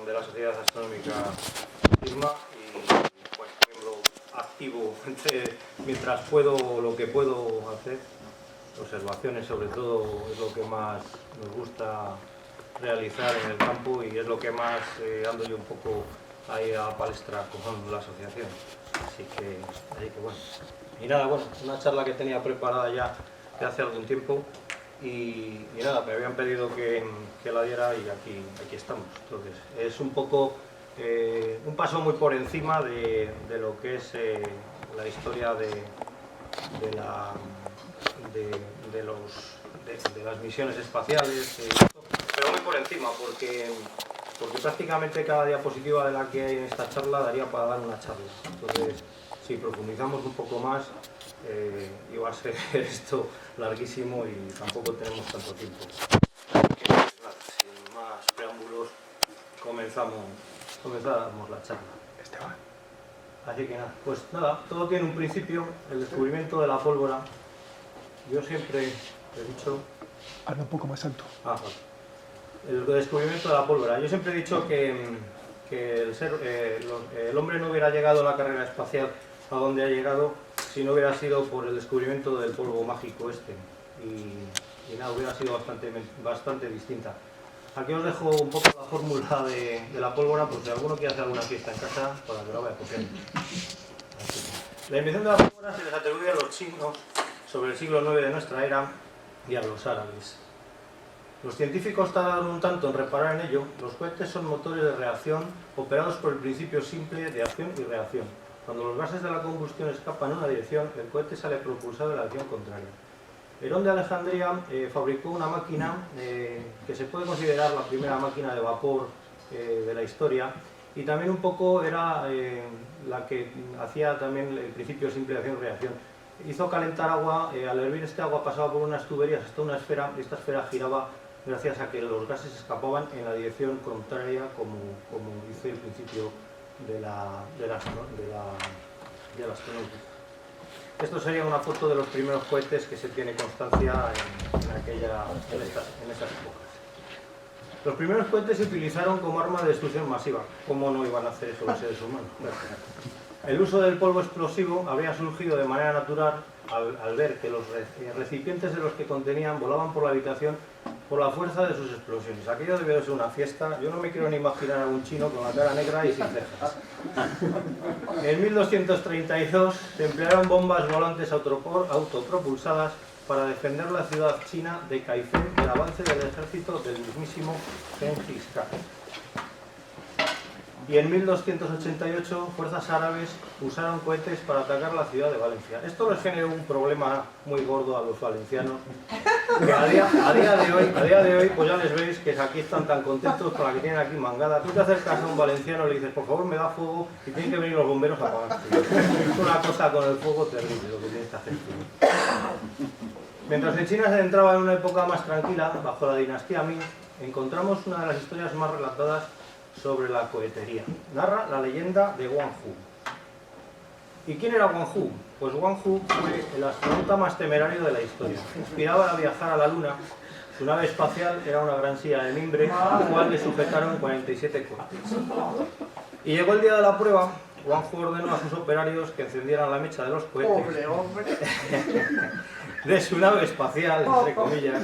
de la Sociedad Astronómica Sigma y pues, miembro activo mientras puedo, lo que puedo hacer. Observaciones sobre todo es lo que más nos gusta realizar en el campo y es lo que más ando yo un poco ahí a palestra con la asociación. Así que bueno. Y nada, bueno, una charla que tenía preparada ya de hace algún tiempo y nada, me habían pedido que la diera y aquí estamos. Entonces, es un poco un paso muy por encima de lo que es la historia de las misiones espaciales, pero muy por encima, porque prácticamente cada diapositiva de la que hay en esta charla daría para dar una charla. Entonces, si profundizamos un poco más, iba a ser esto larguísimo y tampoco tenemos tanto tiempo. Así que, nada, sin más preámbulos, comenzamos la charla. Así que nada, pues nada, todo tiene un principio, el descubrimiento de la pólvora. Yo siempre he dicho... Habla un poco más alto. Vale. El descubrimiento de la pólvora. Yo siempre he dicho que el hombre no hubiera llegado a la carrera espacial a donde ha llegado si no hubiera sido por el descubrimiento del polvo mágico este. Y nada, hubiera sido bastante distinta. Aquí os dejo un poco la fórmula de la pólvora, por si alguno quiere hacer alguna fiesta en casa, para que lo vaya copiando. La invención de la pólvora se les atribuye a los chinos sobre el siglo IX de nuestra era y a los árabes. Los científicos tardaron un tanto en reparar en ello. Los cohetes son motores de reacción operados por el principio simple de acción y reacción. Cuando los gases de la combustión escapan en una dirección, el cohete sale propulsado en la dirección contraria. Herón de Alejandría fabricó una máquina que se puede considerar la primera máquina de vapor de la historia y también un poco era la que hacía también el principio simple de acción-reacción. Hizo calentar agua, al hervir este agua pasaba por unas tuberías hasta una esfera y esta esfera giraba gracias a que los gases escapaban en la dirección contraria como dice el principio de la astronautica. Esto sería una foto de los primeros cohetes que se tiene constancia en esas épocas. Los primeros cohetes se utilizaron como arma de destrucción masiva. ¿Cómo no iban a hacer eso los seres humanos? El uso del polvo explosivo habría surgido de manera natural al ver que los recipientes de los que contenían volaban por la habitación por la fuerza de sus explosiones. Aquello debió de ser una fiesta. Yo no me quiero ni imaginar a un chino con la cara negra y sin cejas. En 1232 se emplearon bombas volantes autopropulsadas para defender la ciudad china de Kaifeng del avance del ejército del mismísimo Gengis Khan. Y en 1288 fuerzas árabes usaron cohetes para atacar la ciudad de Valencia. Esto les generó un problema muy gordo a los valencianos, que a día de hoy pues ya les veis que aquí están tan contentos con la que tienen aquí mangada. Tú te acercas a un valenciano y le dices, por favor me da fuego, y tienen que venir los bomberos a apagarte. Es una cosa con el fuego terrible lo que tienes que hacer. Mientras en China se entraba en una época más tranquila, bajo la dinastía Ming, encontramos una de las historias más relatadas sobre la cohetería. Narra la leyenda de Wang Hu. ¿Y quién era Wang Hu? Pues Wang Hu fue el astronauta más temerario de la historia. Inspiraba a viajar a la Luna. Su nave espacial era una gran silla de mimbre, a la cual le sujetaron 47 cohetes. Y llegó el día de la prueba. Wang Hu ordenó a sus operarios que encendieran la mecha de los cohetes de su nave espacial, entre comillas.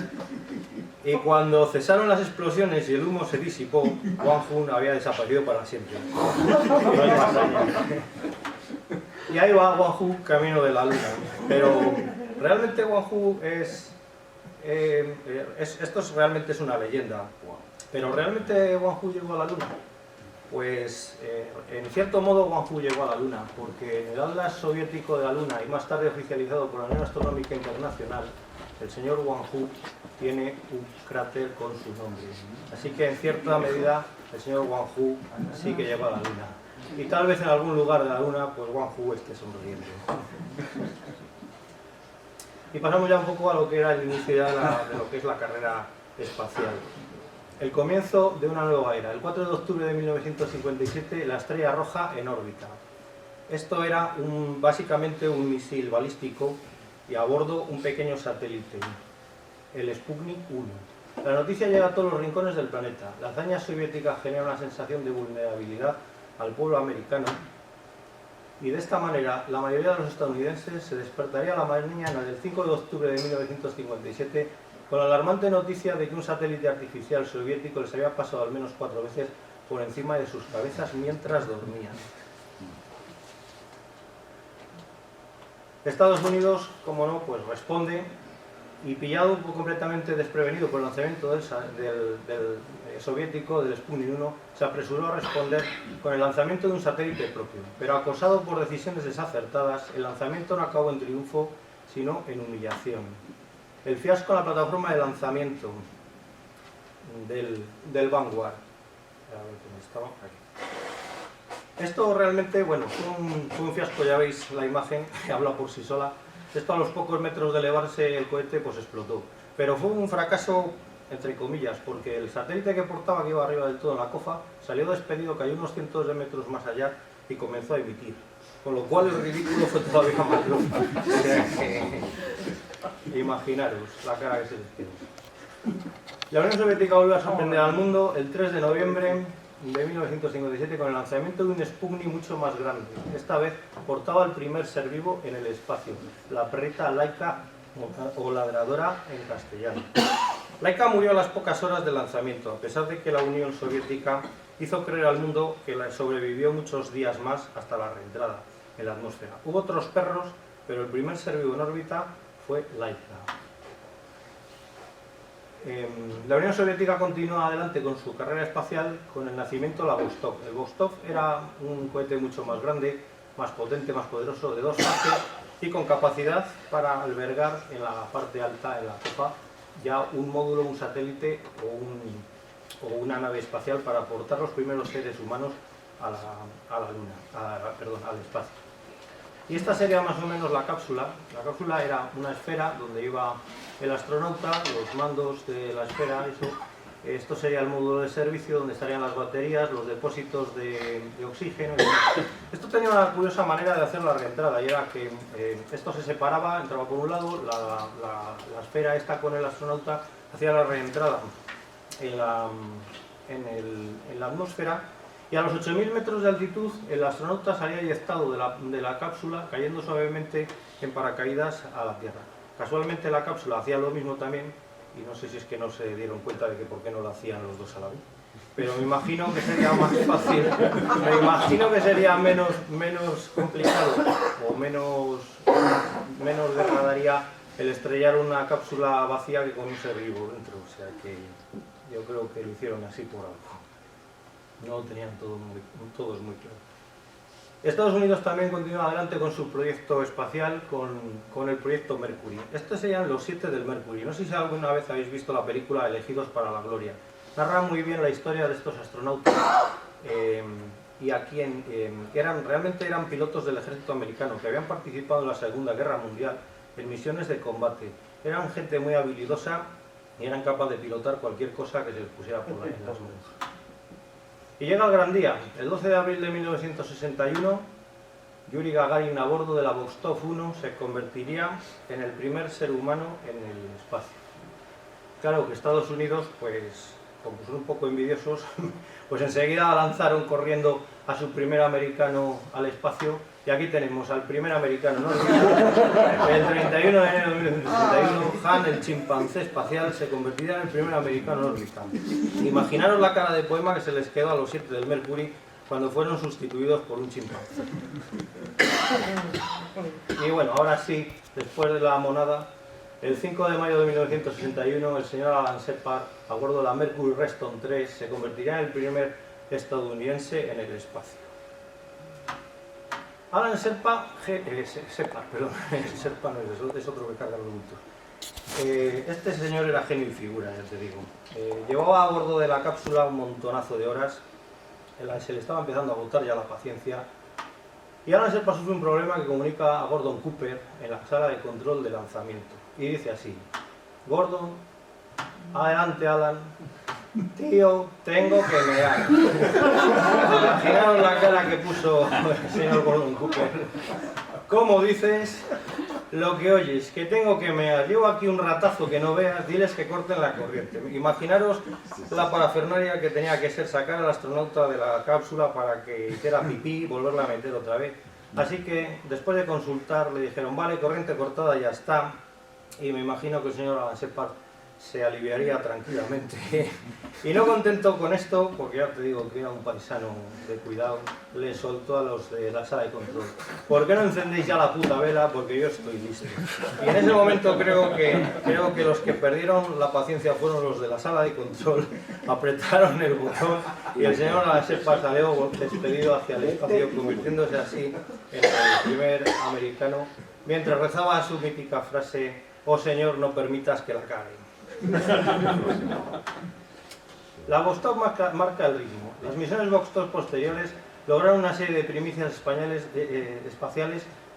Y cuando cesaron las explosiones y el humo se disipó, Wang Hu había desaparecido para siempre. No hay más allá. Y ahí va Wang Hu camino de la Luna. Pero realmente Wang Hu esto realmente es una leyenda. Pero realmente Wang Hu llegó a la Luna. Pues en cierto modo Wang Hu llegó a la Luna, porque en el Atlas soviético de la Luna y más tarde oficializado por la Unión Astronómica Internacional, el señor Wang Hu tiene un cráter con su nombre. Así que en cierta medida el señor Wang Hu sí que llegó a la Luna. Y tal vez en algún lugar de la Luna, pues Wang Hu esté sonriendo. Y pasamos ya un poco a lo que era el inicio de lo que es la carrera espacial. El comienzo de una nueva era. El 4 de octubre de 1957, la Estrella Roja en órbita. Esto era básicamente un misil balístico y a bordo un pequeño satélite, el Sputnik 1. La noticia llega a todos los rincones del planeta. La hazaña soviética genera una sensación de vulnerabilidad al pueblo americano y de esta manera la mayoría de los estadounidenses se despertaría la mañana del 5 de octubre de 1957 con la alarmante noticia de que un satélite artificial soviético les había pasado al menos 4 veces por encima de sus cabezas mientras dormían. Estados Unidos, como no, pues responde y pillado completamente desprevenido por el lanzamiento del soviético, del Sputnik 1, se apresuró a responder con el lanzamiento de un satélite propio. Pero acosado por decisiones desacertadas, el lanzamiento no acabó en triunfo, sino en humillación. El fiasco en la plataforma de lanzamiento del Vanguard. A ver cómo estaba aquí. Esto realmente, bueno, fue un fiasco, ya veis la imagen, que habla por sí sola. Esto a los pocos metros de elevarse el cohete pues explotó. Pero fue un fracaso entre comillas, porque el satélite que portaba, que iba arriba del todo en la cofa, salió despedido, cayó unos cientos de metros más allá y comenzó a emitir. Con lo cual el ridículo fue todavía más loco. O sea que, imaginaros la cara que se les quedó. La Unión Soviética volvió a sorprender al mundo el 3 de noviembre de 1957 con el lanzamiento de un Sputnik mucho más grande. Esta vez portaba el primer ser vivo en el espacio, la perrita Laika, o ladradora en castellano. Laika murió a las pocas horas del lanzamiento, a pesar de que la Unión Soviética hizo creer al mundo que la sobrevivió muchos días más hasta la reentrada en la atmósfera. Hubo otros perros, pero el primer ser vivo en órbita fue Laika. La Unión Soviética continúa adelante con su carrera espacial con el nacimiento de la Vostok. El Vostok era un cohete mucho más grande, más potente, más poderoso, de 2 fases y con capacidad para albergar en la parte alta, en la copa, ya un módulo, un satélite o una nave espacial para aportar los primeros seres humanos a la Luna, al espacio. Y esta sería más o menos la cápsula. La cápsula era una esfera donde iba el astronauta, los mandos de la esfera, esto sería el módulo de servicio donde estarían las baterías, los depósitos de oxígeno. Esto tenía una curiosa manera de hacer la reentrada, y era que esto se separaba, entraba por un lado, la esfera esta con el astronauta hacía la reentrada en la atmósfera, y a los 8.000 metros de altitud el astronauta salía eyectado de la cápsula, cayendo suavemente en paracaídas a la Tierra. Casualmente la cápsula hacía lo mismo también, y no sé si es que no se dieron cuenta de que por qué no lo hacían los dos a la vez. Pero me imagino que sería más fácil, me imagino que sería menos complicado o menos degradaría el estrellar una cápsula vacía que con un ser vivo dentro. O sea que yo creo que lo hicieron así por algo. No lo tenían todos muy claro. Estados Unidos también continúa adelante con su proyecto espacial, con el proyecto Mercury. Estos serían los 7 del Mercury. No sé si alguna vez habéis visto la película Elegidos para la Gloria. Narra muy bien la historia de estos astronautas y aquí que realmente eran pilotos del ejército americano que habían participado en la Segunda Guerra Mundial en misiones de combate. Eran gente muy habilidosa y eran capaces de pilotar cualquier cosa que se les pusiera por en las manos. Y llega el gran día. El 12 de abril de 1961, Yuri Gagarin a bordo de la Vostok 1 se convertiría en el primer ser humano en el espacio. Claro que Estados Unidos, pues como son un poco envidiosos, pues enseguida lanzaron corriendo a su primer americano al espacio, y aquí tenemos al primer americano, ¿no? El 31 de enero de 1961, Han, el chimpancé espacial, se convertiría en el primer americano en órbita. Imaginaros la cara de poema que se les quedó a los 7 del Mercury cuando fueron sustituidos por un chimpancé. Y bueno, ahora sí, después de la monada, el 5 de mayo de 1961, el señor Alan Shepard, a bordo de la Mercury Reston 3, se convertiría en el primer estadounidense en el espacio. Alan Shepard, perdón, Shepard no es otro que carga los bultos. Este señor era genio y figura, ya te digo. Llevaba a bordo de la cápsula un montonazo de horas, se le estaba empezando a agotar ya la paciencia, y Alan Shepard sufre un problema que comunica a Gordon Cooper en la sala de control de lanzamiento. Y dice así: Gordon, adelante Alan, tío, tengo que mear. Imaginaos la cara que puso el señor Gordon Cooper. ¿Cómo dices? Lo que oyes, que tengo que mear, llevo aquí un ratazo que no veas, diles que corten la corriente. Imaginaros la parafernalia que tenía que ser sacar al astronauta de la cápsula para que hiciera pipí y volverla a meter otra vez. Así que, después de consultar, le dijeron, vale, corriente cortada, ya está. Y me imagino que el señor Alan Shepard se aliviaría tranquilamente. Y no contento con esto, porque ya te digo que era un paisano de cuidado, le soltó a los de la sala de control: ¿por qué no encendéis ya la puta vela? Porque yo estoy listo. Y en ese momento creo que los que perdieron la paciencia fueron los de la sala de control. Apretaron el botón y el señor Alan Shepard salió despedido hacia el espacio, convirtiéndose así en el primer americano, mientras rezaba su mítica frase: oh Señor, no permitas que la caguen. La Vostok marca el ritmo. Las misiones Vostok posteriores lograron una serie de primicias espaciales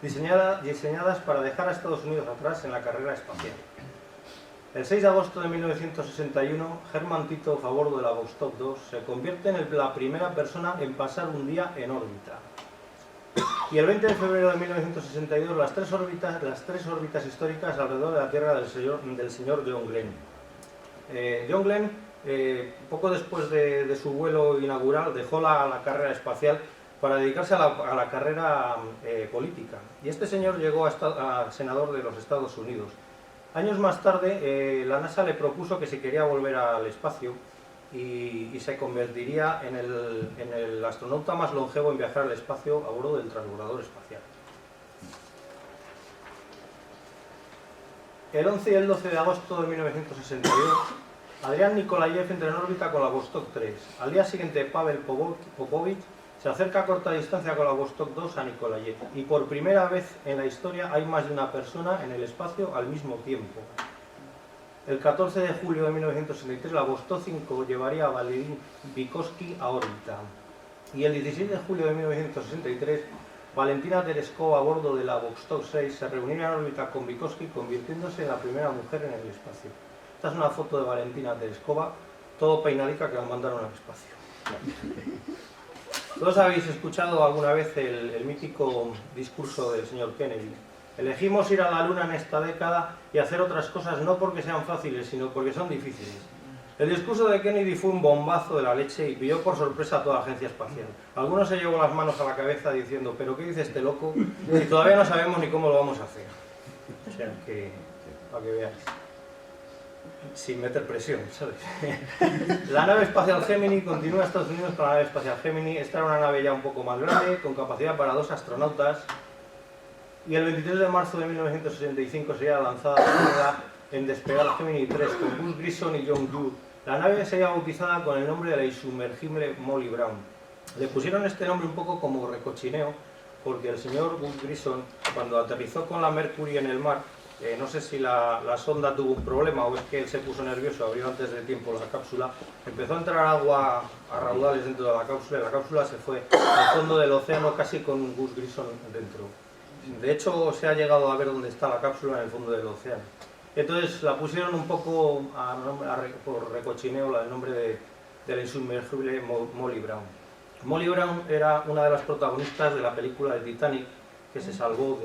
diseñadas para dejar a Estados Unidos atrás en la carrera espacial. El 6 de agosto de 1961, Hermann Titov, a bordo de la Vostok 2, se convierte en la primera persona en pasar un día en órbita. Y el 20 de febrero de 1962, las tres órbitas históricas alrededor de la Tierra del señor John Glenn. John Glenn, poco después de su vuelo inaugural, dejó la carrera espacial para dedicarse a la carrera política. Y este señor llegó a senador de los Estados Unidos. Años más tarde, la NASA le propuso que si quería volver al espacio y se convertiría en el astronauta más longevo en viajar al espacio a bordo del transbordador espacial. El 11 y el 12 de agosto de 1962, Adrián Nikolayev entra en órbita con la Vostok 3. Al día siguiente, Pavel Popovich se acerca a corta distancia con la Vostok 2 a Nikolayev. Y por primera vez en la historia hay más de una persona en el espacio al mismo tiempo. El 14 de julio de 1963, la Vostok 5 llevaría a Valery Vygotsky a órbita. Y el 16 de julio de 1963, Valentina Tereshkova, a bordo de la Vostok 6, se reuniría en órbita con Vygotsky, convirtiéndose en la primera mujer en el espacio. Esta es una foto de Valentina Tereshkova, todo peinadica, que la mandaron al espacio. Todos habéis escuchado alguna vez el mítico discurso del señor Kennedy. Elegimos ir a la Luna en esta década y hacer otras cosas no porque sean fáciles, sino porque son difíciles. El discurso de Kennedy fue un bombazo de la leche y pilló por sorpresa a toda la agencia espacial. Algunos se llevó las manos a la cabeza diciendo: ¿pero qué dice este loco? Si todavía no sabemos ni cómo lo vamos a hacer. O sea que, para que veáis. Sin meter presión, ¿sabes? La nave espacial Gemini continúa a Estados Unidos con la nave espacial Gemini. Esta era una nave ya un poco más grande, con capacidad para 2 astronautas. Y el 23 de marzo de 1965 sería lanzada la primera en despegar Gemini 3 con Gus Grissom y John Yoo. La nave sería bautizada con el nombre de la insumergible Molly Brown. Le pusieron este nombre un poco como recochineo, porque el señor Gus Grissom, cuando aterrizó con la Mercury en el mar, no sé si la sonda tuvo un problema o es que él se puso nervioso, abrió antes de tiempo la cápsula, empezó a entrar agua a raudales dentro de la cápsula y la cápsula se fue al fondo del océano casi con Gus Grissom dentro. De hecho, se ha llegado a ver dónde está la cápsula en el fondo del océano. Entonces la pusieron un poco por recochineo el nombre de la insumergible Molly Brown. Molly Brown era una de las protagonistas de la película de Titanic, que se salvó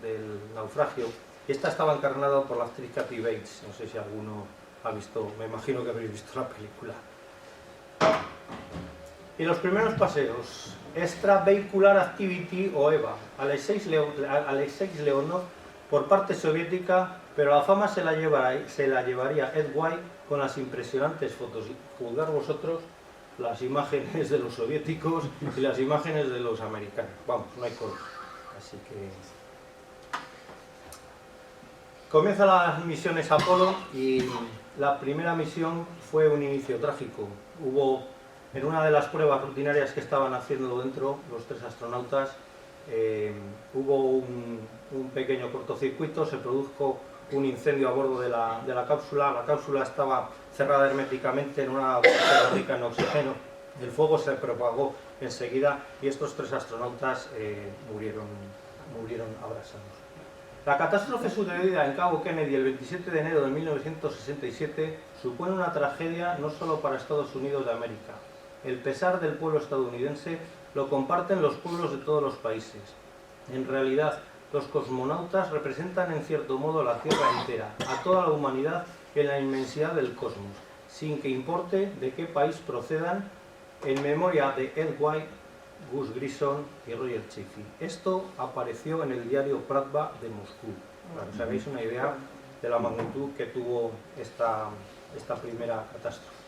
del naufragio. Y esta estaba encarnada por la actriz Kathy Bates. No sé si alguno ha visto, me imagino que habréis visto la película. Y los primeros paseos: Extravehicular Activity o EVA, Alexei Leonov por parte soviética, pero la fama se la llevaría Ed White con las impresionantes fotos. Juzgar vosotros las imágenes de los soviéticos y las imágenes de los americanos. Vamos, no hay color. Así que comienzan las misiones Apolo y la primera misión fue un inicio trágico. En una de las pruebas rutinarias que estaban haciendo dentro los 3 astronautas, hubo un pequeño cortocircuito, se produjo un incendio a bordo de la cápsula. La cápsula estaba cerrada herméticamente en una botella rica en oxígeno. El fuego se propagó enseguida y estos 3 astronautas murieron abrasados. La catástrofe sucedida en Cabo Kennedy el 27 de enero de 1967 supone una tragedia no solo para Estados Unidos de América. El pesar del pueblo estadounidense lo comparten los pueblos de todos los países. En realidad, Los cosmonautas representan en cierto modo la Tierra entera, a toda la humanidad en la inmensidad del cosmos, sin que importe de qué país procedan, en memoria de Ed White, Gus Grissom y Roger Chaffee. Esto apareció en el diario Pravda de Moscú, para que os hagáis una idea de la magnitud que tuvo esta primera catástrofe.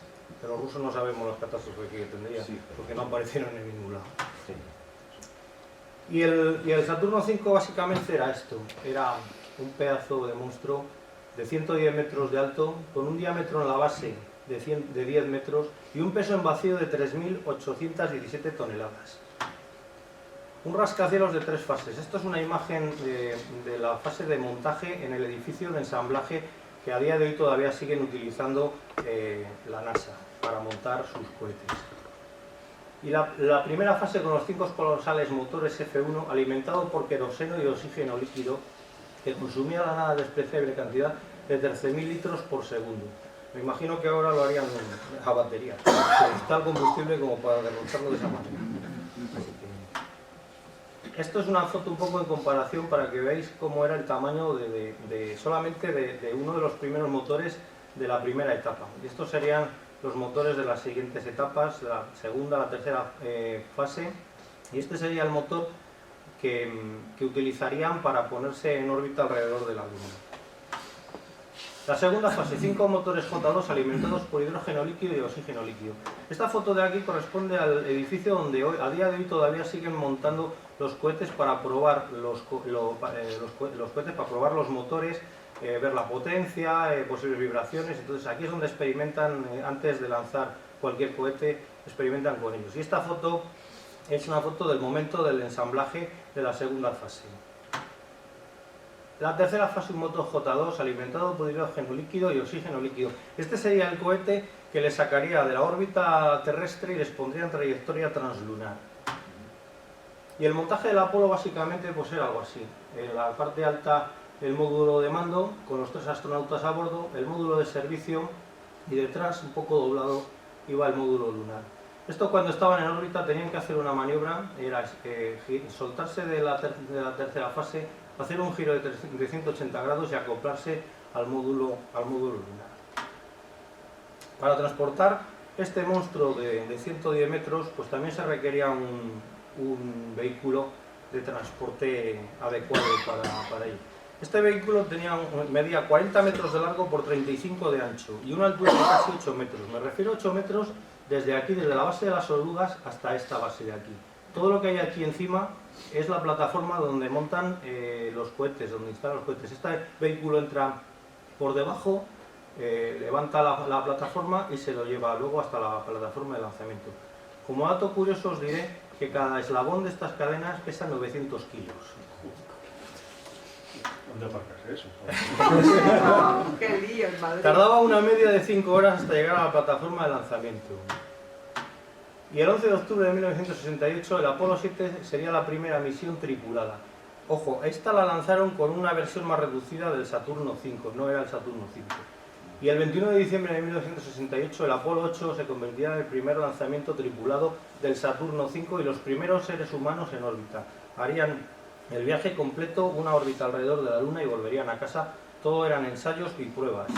Pero los rusos no sabemos las catástrofes que tendrían, porque no aparecieron en ningún lado. Y el Saturno V básicamente era esto, era un pedazo de monstruo de 110 metros de alto, con un diámetro en la base de 10 metros y un peso en vacío de 3.817 toneladas. Un rascacielos de 3 fases. Esto es una imagen de la fase de montaje en el edificio de ensamblaje que a día de hoy todavía siguen utilizando la NASA para montar sus cohetes. Y la primera fase con los 5 colosales motores F1 alimentados por queroseno y oxígeno líquido que consumía la nada despreciable cantidad de 13.000 litros por segundo. Me imagino que ahora lo harían a batería. Está el combustible como para derrocharlo de esa manera. Esto es una foto un poco en comparación para que veáis cómo era el tamaño solamente de uno de los primeros motores de la primera etapa. Y estos serían los motores de las siguientes etapas, la segunda, la tercera fase. Y este sería el motor que utilizarían para ponerse en órbita alrededor de la Luna. La segunda fase, 5 motores J2 alimentados por hidrógeno líquido y oxígeno líquido. Esta foto de aquí corresponde al edificio donde hoy, a día de hoy todavía siguen montando los cohetes para probar los cohetes, para probar los motores, ver la potencia, posibles vibraciones. Entonces aquí es donde experimentan, antes de lanzar cualquier cohete, experimentan con ellos. Y esta foto es una foto del momento del ensamblaje de la segunda fase. La tercera fase, un motor J2 alimentado por hidrógeno líquido y oxígeno líquido. Este sería el cohete que les sacaría de la órbita terrestre y les pondría en trayectoria translunar. Y el montaje del Apolo básicamente pues era algo así. En la parte alta el módulo de mando con los 3 astronautas a bordo, el módulo de servicio y detrás, un poco doblado, iba el módulo lunar. Esto cuando estaban en órbita tenían que hacer una maniobra, era soltarse de la tercera fase, hacer un giro de 180 grados y acoplarse al módulo lunar. Para transportar este monstruo de 110 metros, pues también se requería un vehículo de transporte adecuado para ello. Este vehículo medía 40 metros de largo por 35 de ancho y una altura de casi 8 metros. Me refiero a 8 metros desde aquí, desde la base de las orugas hasta esta base de aquí. Todo lo que hay aquí encima es la plataforma donde montan los cohetes, donde instalan los cohetes. Este vehículo entra por debajo, levanta la plataforma y se lo lleva luego hasta la plataforma de lanzamiento. Como dato curioso os diré que cada eslabón de estas cadenas pesa 900 kilos. ¿Dónde aparcas eso? ¡Qué lío en Madrid! Tardaba una media de 5 horas hasta llegar a la plataforma de lanzamiento. Y el 11 de octubre de 1968 el Apolo 7 sería la primera misión tripulada. Ojo, esta la lanzaron con una versión más reducida del Saturno V, no era el Saturno V. Y el 21 de diciembre de 1968 el Apolo 8 se convertiría en el primer lanzamiento tripulado del Saturno V y los primeros seres humanos en órbita. Harían el viaje completo, una órbita alrededor de la Luna y volverían a casa. Todo eran ensayos y pruebas.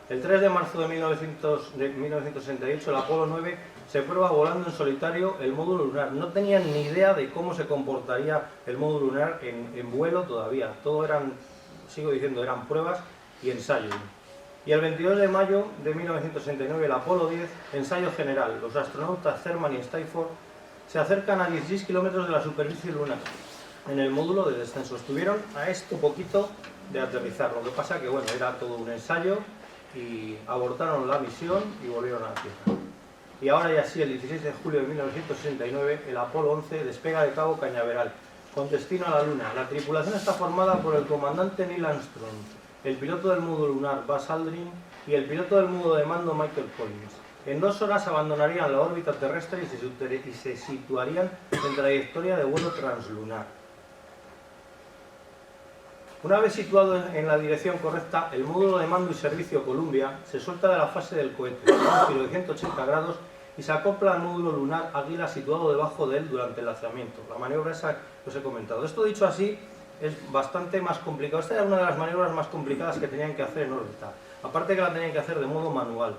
El 3 de marzo de 1968 el Apolo 9 se prueba volando en solitario el módulo lunar. No tenían ni idea de cómo se comportaría el módulo lunar en vuelo todavía. Todo eran, sigo diciendo, eran pruebas y ensayos. Y el 22 de mayo de 1969 el Apolo 10, ensayo general. Los astronautas Thurman y Stafford se acercan a 16 kilómetros de la superficie lunar en el módulo de descenso. Estuvieron a esto poquito de aterrizar. Lo que pasa que bueno, era todo un ensayo y abortaron la misión y volvieron a la Tierra. Y ahora ya sí, el 16 de julio de 1969, el Apolo 11 despega de Cabo Cañaveral, con destino a la Luna. La tripulación está formada por el comandante Neil Armstrong, el piloto del módulo lunar Buzz Aldrin y el piloto del módulo de mando Michael Collins. En 2 horas abandonarían la órbita terrestre y se situarían en trayectoria de vuelo translunar. Una vez situado en la dirección correcta, el módulo de mando y servicio Columbia se suelta de la fase del cohete, a un giro de 180 grados y se acopla al módulo lunar Águila situado debajo de él durante el lanzamiento. La maniobra esa que os he comentado. Esto dicho así, es bastante más complicado. Esta era una de las maniobras más complicadas que tenían que hacer en órbita. Aparte que la tenían que hacer de modo manual.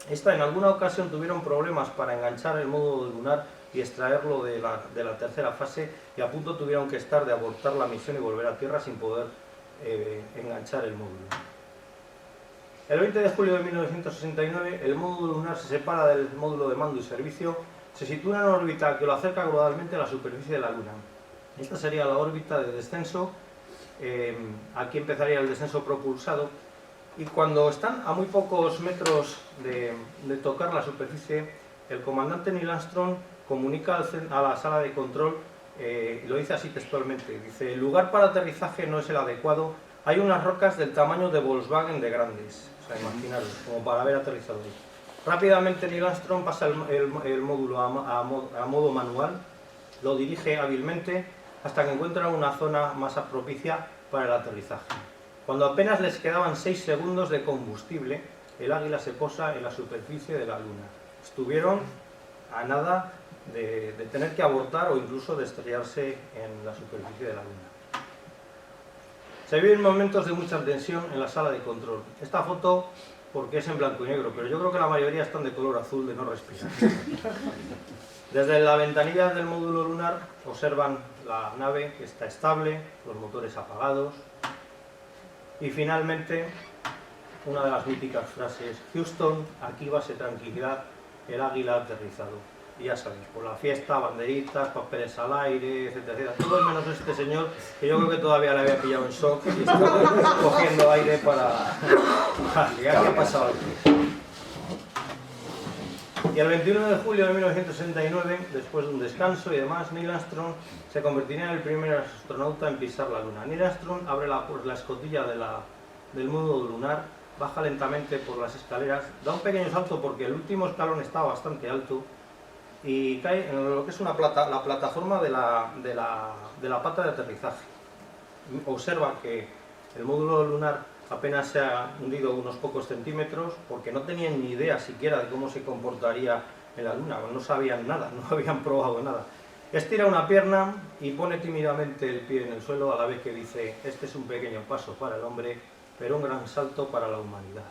Esta en alguna ocasión tuvieron problemas para enganchar el módulo lunar y extraerlo de la tercera fase, y a punto tuvieron que estar de abortar la misión y volver a Tierra sin poder enganchar el módulo. El 20 de julio de 1969 el módulo lunar se separa del módulo de mando y servicio, se sitúa en una órbita que lo acerca gradualmente a la superficie de la Luna. Esta sería la órbita de descenso. Aquí empezaría el descenso propulsado, y cuando están a muy pocos metros de tocar la superficie, el comandante Neil Armstrong comunica a la sala de control, lo dice así textualmente, dice: el lugar para aterrizaje no es el adecuado, hay unas rocas del tamaño de Volkswagen de grandes, o sea, imaginaros, como para haber aterrizado ahí. Rápidamente Neil Armstrong pasa el módulo a modo manual, lo dirige hábilmente hasta que encuentra una zona más propicia para el aterrizaje. Cuando apenas les quedaban 6 segundos de combustible, el Águila se posa en la superficie de la Luna. Estuvieron a nada de tener que abortar o incluso de estrellarse en la superficie de la Luna. Se viven momentos de mucha tensión en la sala de control. Esta foto, porque es en blanco y negro, pero yo creo que la mayoría están de color azul, de no respirar. Desde la ventanilla del módulo lunar observan la nave, que está estable, los motores apagados. Y finalmente, una de las míticas frases: Houston, aquí base tranquilidad, el Águila ha aterrizado. Y ya sabéis, por la fiesta, banderitas, papeles al aire, etcétera, etcétera. Todo menos este señor, que yo creo que todavía le había pillado en shock y estaba cogiendo aire para ligar qué ha pasado aquí. Y el 21 de julio de 1969, después de un descanso y demás, Neil Armstrong se convertiría en el primer astronauta en pisar la Luna. Neil Armstrong abre la escotilla del módulo lunar, baja lentamente por las escaleras, da un pequeño salto porque el último escalón está bastante alto y cae en lo que es la plataforma de la pata de aterrizaje. Observa que el módulo lunar apenas se ha hundido unos pocos centímetros, porque no tenían ni idea siquiera de cómo se comportaría en la Luna, no sabían nada, no habían probado nada. Estira una pierna y pone tímidamente el pie en el suelo, a la vez que dice: este es un pequeño paso para el hombre, pero un gran salto para la humanidad.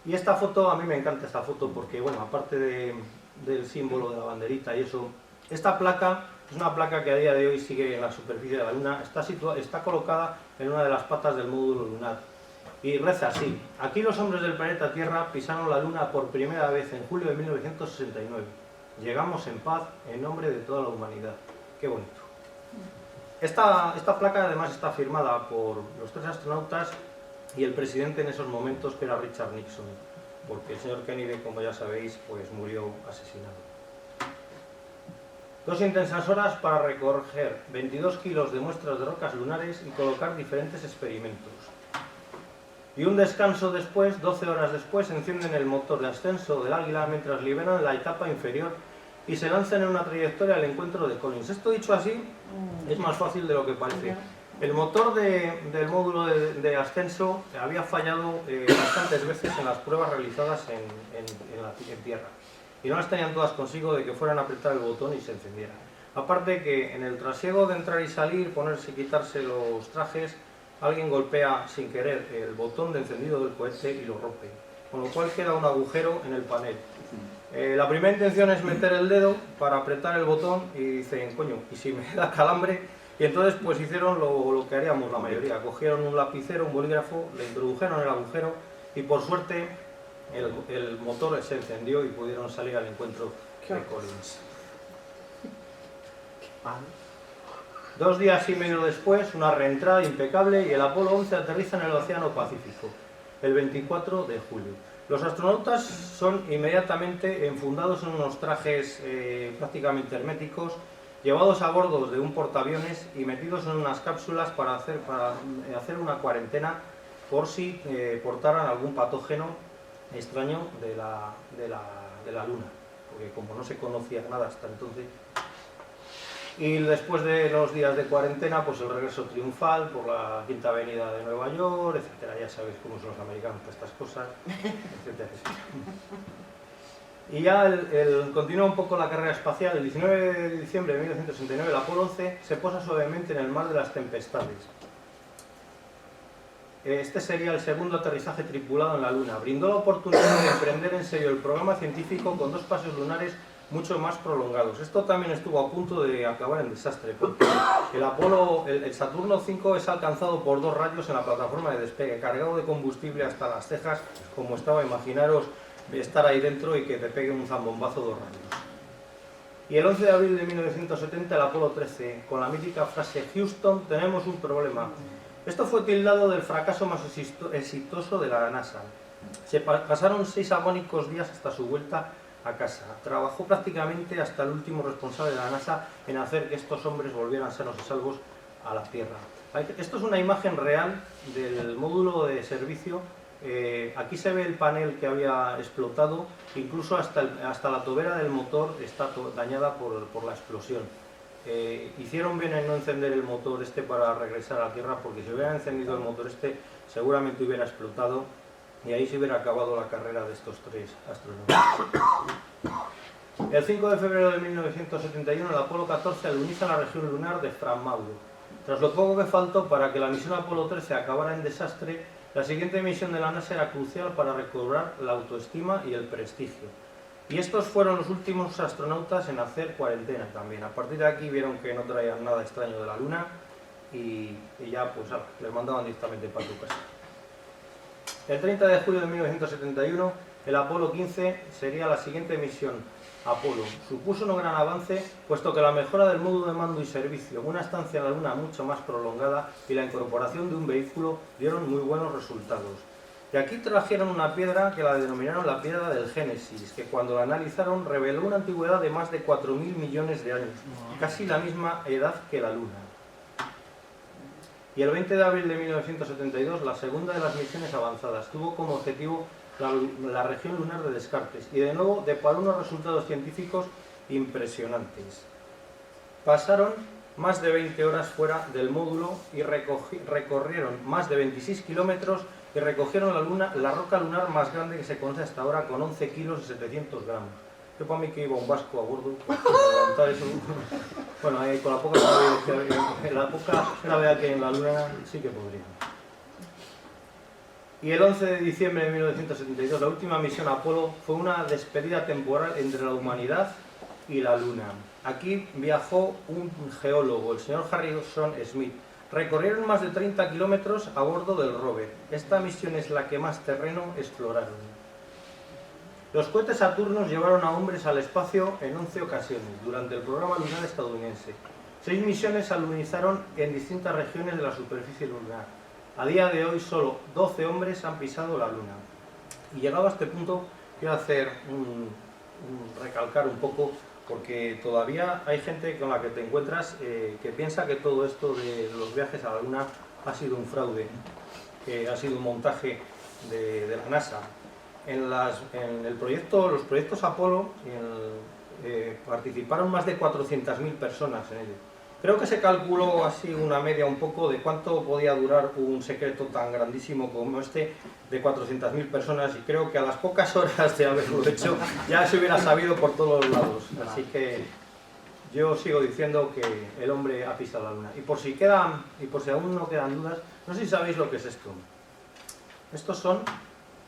Y esta foto, a mí me encanta esta foto porque, bueno, aparte del símbolo de la banderita y eso, esta placa es una placa que a día de hoy sigue en la superficie de la Luna, está colocada en una de las patas del módulo lunar y reza así: aquí los hombres del planeta Tierra pisaron la Luna por primera vez en julio de 1969. Llegamos en paz en nombre de toda la humanidad. Qué bonito. Esta placa además está firmada por los 3 astronautas y el presidente en esos momentos, que era Richard Nixon, porque el señor Kennedy, como ya sabéis, pues murió asesinado. 2 intensas horas para recoger 22 kilos de muestras de rocas lunares y colocar diferentes experimentos. Y un descanso después, 12 horas después, encienden el motor de ascenso del Águila mientras liberan la etapa inferior y se lanzan en una trayectoria al encuentro de Collins. Esto, dicho así, es más fácil de lo que parece. El motor del módulo de ascenso había fallado bastantes veces en las pruebas realizadas en Tierra. Y no las tenían todas consigo de que fueran a apretar el botón y se encendiera. Aparte que en el trasiego de entrar y salir, ponerse y quitarse los trajes, alguien golpea sin querer el botón de encendido del cohete y lo rompe, con lo cual queda un agujero en el panel. La primera intención es meter el dedo para apretar el botón y dicen: coño, ¿y si me da calambre? Y entonces pues hicieron lo que haríamos la mayoría, cogieron un lapicero, un bolígrafo, le introdujeron el agujero y por suerte el motor se encendió y pudieron salir al encuentro de Collins. 2 días y medio después, una reentrada impecable y el Apolo 11 aterriza en el Océano Pacífico, el 24 de julio. Los astronautas son inmediatamente enfundados en unos trajes prácticamente herméticos, llevados a bordo de un portaaviones y metidos en unas cápsulas para hacer una cuarentena por si portaran algún patógeno extraño de la Luna, porque como no se conocía nada hasta entonces. Y después de los días de cuarentena, pues el regreso triunfal por la Quinta Avenida de Nueva York, etcétera. Ya sabéis cómo son los americanos para estas cosas, etcétera, etcétera. Y ya continúa un poco la carrera espacial. El 19 de diciembre de 1969 el Apolo 11 se posa suavemente en el mar de las tempestades. Este sería el segundo aterrizaje tripulado en la Luna. Brindó la oportunidad de emprender en serio el programa científico con 2 paseos lunares mucho más prolongados. Esto también estuvo a punto de acabar en desastre, porque el Saturno V es alcanzado por 2 rayos en la plataforma de despegue, cargado de combustible hasta las cejas, como estaba. Imaginaros estar ahí dentro y que te pegue un zambombazo 2 rayos. Y el 11 de abril de 1970 el Apolo 13, con la mítica frase "Houston, tenemos un problema". Esto fue tildado del fracaso más exitoso de la NASA. Se pasaron 6 agónicos días hasta su vuelta a casa. Trabajó prácticamente hasta el último responsable de la NASA en hacer que estos hombres volvieran sanos y salvos a la Tierra. Esto es una imagen real del módulo de servicio. Aquí se ve el panel que había explotado, incluso hasta la tobera del motor está dañada por la explosión. Hicieron bien en no encender el motor este para regresar a la Tierra, porque si hubiera encendido el motor este seguramente hubiera explotado y ahí se hubiera acabado la carrera de estos 3 astronautas. El 5 de febrero de 1971 el Apolo 14 aluniza la región lunar de Fra Mauro. Tras lo poco que faltó para que la misión Apolo 13 acabara en desastre, la siguiente misión de la NASA era crucial para recobrar la autoestima y el prestigio. Y estos fueron los últimos astronautas en hacer cuarentena también. A partir de aquí vieron que no traían nada extraño de la Luna y ya pues les mandaban directamente para su casa. El 30 de julio de 1971 el Apolo 15 sería la siguiente misión Apolo. Supuso un gran avance, puesto que la mejora del módulo de mando y servicio, una estancia en la Luna mucho más prolongada y la incorporación de un vehículo dieron muy buenos resultados. Y aquí trajeron una piedra que la denominaron la piedra del Génesis, que cuando la analizaron reveló una antigüedad de más de 4.000 millones de años, casi la misma edad que la Luna. Y el 20 de abril de 1972, la segunda de las misiones avanzadas tuvo como objetivo la región lunar de Descartes y de nuevo deparó unos resultados científicos impresionantes. Pasaron más de 20 horas fuera del módulo y recorrieron más de 26 kilómetros y recogieron la roca lunar más grande que se conoce hasta ahora, con 11 kilos y 700 gramos. Yo para mí que iba un vasco a bordo para levantar eso. Bueno, ahí con la poca gravedad que hay en la Luna sí que podría. Y el 11 de diciembre de 1972, la última misión Apolo fue una despedida temporal entre la humanidad y la Luna. Aquí viajó un geólogo, el señor Harrison Smith. Recorrieron más de 30 kilómetros a bordo del rover. Esta misión es la que más terreno exploraron. Los cohetes Saturnos llevaron a hombres al espacio en 11 ocasiones durante el programa lunar estadounidense. 6 misiones alunizaron en distintas regiones de la superficie lunar. A día de hoy solo 12 hombres han pisado la Luna. Y llegado a este punto quiero recalcar un poco, porque todavía hay gente con la que te encuentras que piensa que todo esto de los viajes a la Luna ha sido un fraude, que ha sido un montaje de la NASA. En los proyectos Apolo participaron más de 400.000 personas en ello. Creo que se calculó así una media un poco de cuánto podía durar un secreto tan grandísimo como este de 400.000 personas, y creo que a las pocas horas de haberlo hecho ya se hubiera sabido por todos los lados. Así que yo sigo diciendo que el hombre ha pisado la Luna. Y por si aún no quedan dudas, no sé si sabéis lo que es esto. Estos son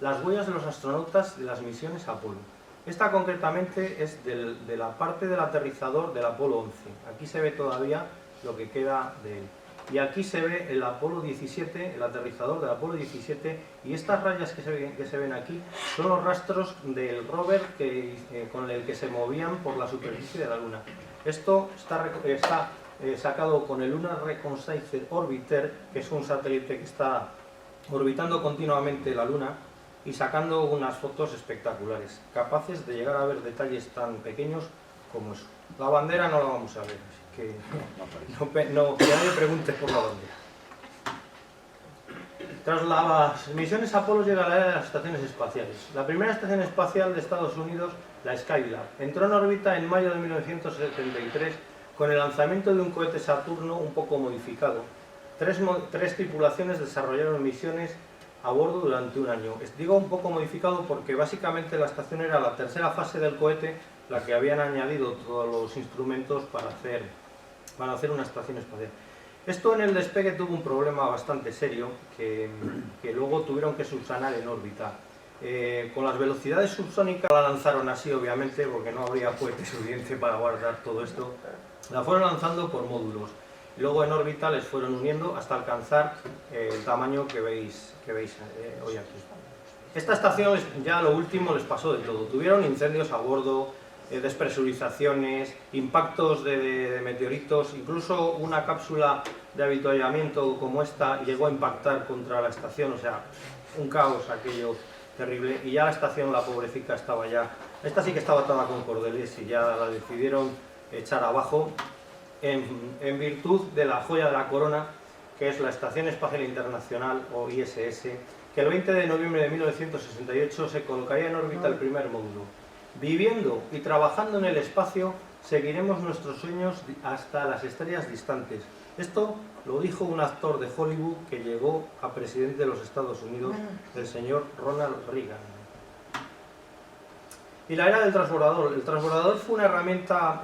las huellas de los astronautas de las misiones Apolo. Esta concretamente es de la parte del aterrizador del Apolo 11. Aquí se ve todavía lo que queda de él. Y aquí se ve el Apolo 17, el aterrizador del Apolo 17, y estas rayas que se ven aquí son los rastros del rover con el que se movían por la superficie de la Luna. Esto está sacado con el Lunar Reconnaissance Orbiter, que es un satélite que está orbitando continuamente la Luna y sacando unas fotos espectaculares, capaces de llegar a ver detalles tan pequeños como eso. La bandera no la vamos a ver, así que que nadie pregunte por la bandera. Tras las misiones Apolo llega la era de las estaciones espaciales. La primera estación espacial de Estados Unidos, la Skylab, entró en órbita en mayo de 1973 con el lanzamiento de un cohete Saturno un poco modificado. Tres tripulaciones desarrollaron misiones a bordo durante un año. Digo un poco modificado porque básicamente la estación era la tercera fase del cohete, la que habían añadido todos los instrumentos para hacer una estación espacial. Esto en el despegue tuvo un problema bastante serio que luego tuvieron que subsanar en órbita. Con las velocidades subsónicas la lanzaron así, obviamente, porque no habría cohete suficiente para guardar todo esto. La fueron lanzando por módulos. Luego en órbita les fueron uniendo hasta alcanzar el tamaño que veis hoy aquí. Esta estación, ya lo último, les pasó de todo. Tuvieron incendios a bordo, despresurizaciones, impactos de meteoritos, incluso una cápsula de avituallamiento como esta llegó a impactar contra la estación, o sea, un caos aquello terrible. Y ya la estación, la pobrecita, estaba ya... Esta sí que estaba atada con cordeles y ya la decidieron echar abajo en virtud de la joya de la corona, que es la Estación Espacial Internacional, o ISS, que el 20 de noviembre de 1968 se colocaría en órbita el primer módulo. Viviendo y trabajando en el espacio, seguiremos nuestros sueños hasta las estrellas distantes. Esto lo dijo un actor de Hollywood que llegó a presidente de los Estados Unidos, el señor Ronald Reagan. Y la era del transbordador. El transbordador fue una herramienta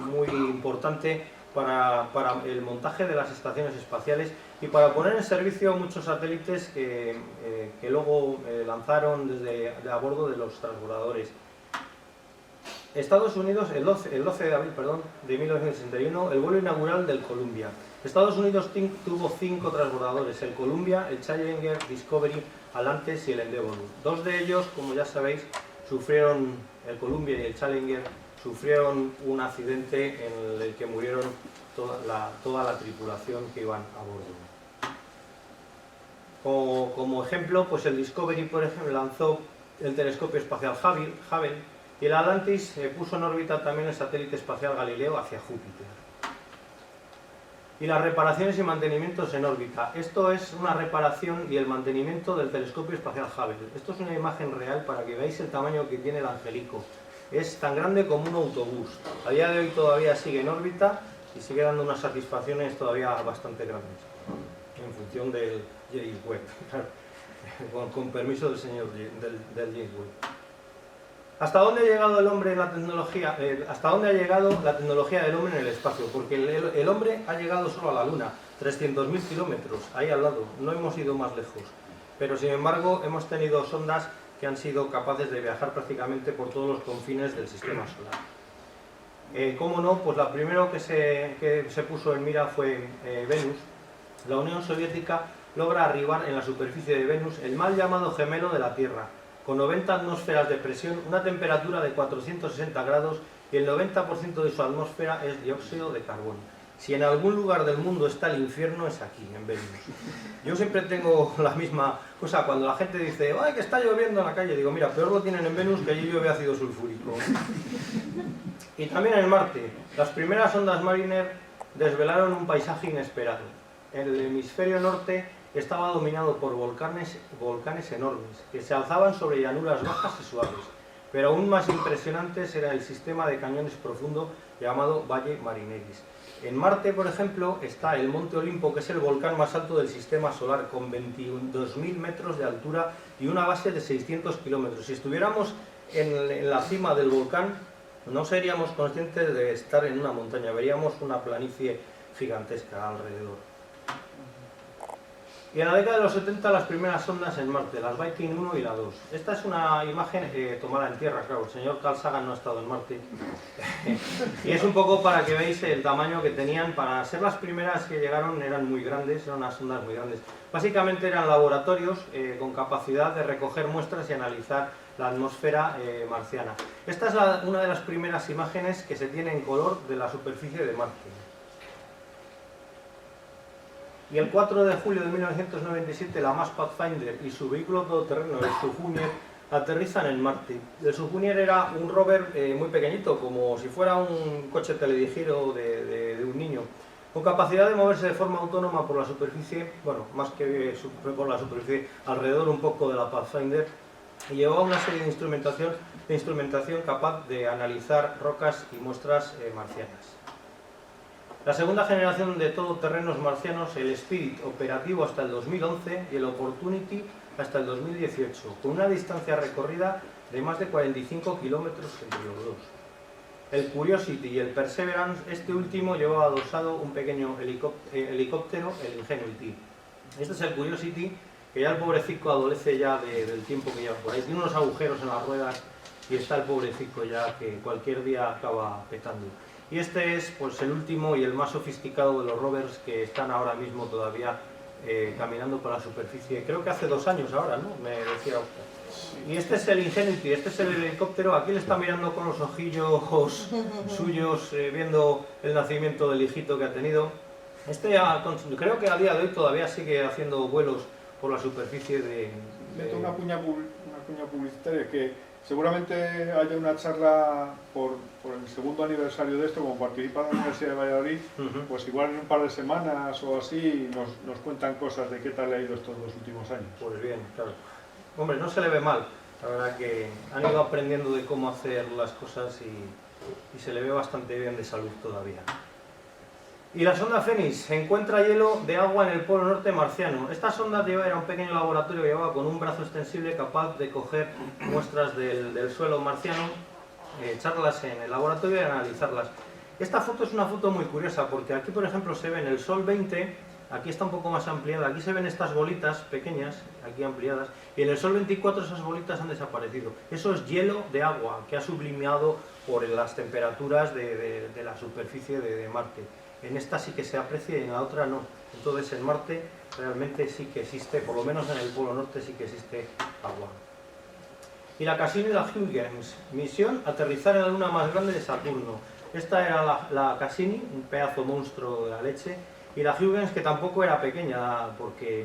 muy importante para el montaje de las estaciones espaciales y para poner en servicio muchos satélites que luego lanzaron a bordo de los transbordadores. Estados Unidos, el 12 de abril de 1961, el vuelo inaugural del Columbia. Estados Unidos tuvo 5 transbordadores, el Columbia, el Challenger, Discovery, Atlantis y el Endeavour. 2 de ellos, como ya sabéis, el Columbia y el Challenger sufrieron un accidente en el que murieron toda la tripulación que iban a bordo. Como ejemplo, pues el Discovery, por ejemplo, lanzó el telescopio espacial Hubble y el Atlantis puso en órbita también el satélite espacial Galileo hacia Júpiter. Y las reparaciones y mantenimientos en órbita. Esto es una reparación y el mantenimiento del telescopio espacial Hubble. Esto es una imagen real para que veáis el tamaño que tiene el Angelico. Es tan grande como un autobús. A día de hoy todavía sigue en órbita y sigue dando unas satisfacciones todavía bastante grandes, en función del James Webb, con permiso del señor del James Webb. ¿Hasta dónde ha llegado el hombre en la tecnología? ¿Hasta dónde ha llegado la tecnología del hombre en el espacio? Porque el hombre ha llegado solo a la Luna, 300.000 kilómetros, ahí al lado, no hemos ido más lejos. Pero sin embargo hemos tenido sondas que han sido capaces de viajar prácticamente por todos los confines del sistema solar. ¿Cómo no? Pues la primera que se puso en mira fue Venus. La Unión Soviética logra arribar en la superficie de Venus, el mal llamado gemelo de la Tierra, con 90 atmósferas de presión, una temperatura de 460 grados y el 90% de su atmósfera es dióxido de carbono. Si en algún lugar del mundo está el infierno es aquí, en Venus. Yo siempre tengo la misma cosa, cuando la gente dice ¡ay, que está lloviendo en la calle! Digo, mira, peor lo tienen en Venus, que allí llueve ácido sulfúrico. Y también en Marte, las primeras ondas Mariner desvelaron un paisaje inesperado. El hemisferio norte estaba dominado por volcanes enormes, que se alzaban sobre llanuras bajas y suaves. Pero aún más impresionantes era el sistema de cañones profundo llamado Valle Marineris. En Marte, por ejemplo, está el Monte Olimpo, que es el volcán más alto del sistema solar, con 22.000 metros de altura y una base de 600 kilómetros. Si estuviéramos en la cima del volcán, no seríamos conscientes de estar en una montaña, veríamos una planicie gigantesca alrededor. Y en la década de los 70 las primeras sondas en Marte, las Viking 1 y la 2. Esta es una imagen tomada en tierra, claro, el señor Carl Sagan no ha estado en Marte. Y es un poco para que veáis el tamaño que tenían. Para ser las primeras que llegaron eran muy grandes, eran unas sondas muy grandes. Básicamente eran laboratorios con capacidad de recoger muestras y analizar la atmósfera marciana. Esta es una de las primeras imágenes que se tiene en color de la superficie de Marte. Y el 4 de julio de 1997 la MAS Pathfinder y su vehículo todoterreno, el Sojourner, aterrizan en Marte. El Sojourner era un rover muy pequeñito, como si fuera un coche teledirigido de un niño, con capacidad de moverse de forma autónoma por la superficie, bueno, más que por la superficie, alrededor un poco de la Pathfinder, y llevaba una serie de instrumentación capaz de analizar rocas y muestras marcianas. La segunda generación de todoterrenos marcianos, el Spirit, operativo hasta el 2011 y el Opportunity hasta el 2018, con una distancia recorrida de más de 45 kilómetros entre los dos. El Curiosity y el Perseverance, este último llevaba adosado un pequeño helicóptero, el Ingenuity. Este es el Curiosity, que ya el pobrecito adolece ya del tiempo que lleva por ahí. Tiene unos agujeros en las ruedas y está el pobrecito ya que cualquier día acaba petando. Y este es pues el último y el más sofisticado de los rovers que están ahora mismo todavía caminando por la superficie. Creo que hace 2 años ahora, ¿no? Me decía usted. Y este es el Ingenuity, este es el helicóptero. Aquí le está mirando con los ojillos suyos, viendo el nacimiento del hijito que ha tenido. Creo que a día de hoy todavía sigue haciendo vuelos por la superficie de... Meto una cuña publicitaria, que seguramente haya una charla por el segundo aniversario de esto, como participa en la Universidad de Valladolid, pues igual en un par de semanas o así nos cuentan cosas de qué tal le ha ido estos 2 últimos años. Pues bien, claro. Hombre, no se le ve mal. La verdad que han ido aprendiendo de cómo hacer las cosas y se le ve bastante bien de salud todavía. Y la sonda Fénix encuentra hielo de agua en el polo norte marciano. Esta sonda era un pequeño laboratorio que llevaba con un brazo extensible capaz de coger muestras del suelo marciano, echarlas en el laboratorio y analizarlas. Esta foto es una foto muy curiosa porque aquí, por ejemplo, se ve en el Sol 20, aquí está un poco más ampliada, aquí se ven estas bolitas pequeñas, aquí ampliadas, y en el Sol 24 esas bolitas han desaparecido. Eso es hielo de agua que ha sublimado por las temperaturas de la superficie de Marte. En esta sí que se aprecia y en la otra no. Entonces en Marte realmente sí que existe, por lo menos en el polo norte sí que existe agua. Y la Cassini y la Huygens, misión aterrizar en la luna más grande de Saturno. Esta era la Cassini, un pedazo monstruo de la leche, y la Huygens, que tampoco era pequeña, porque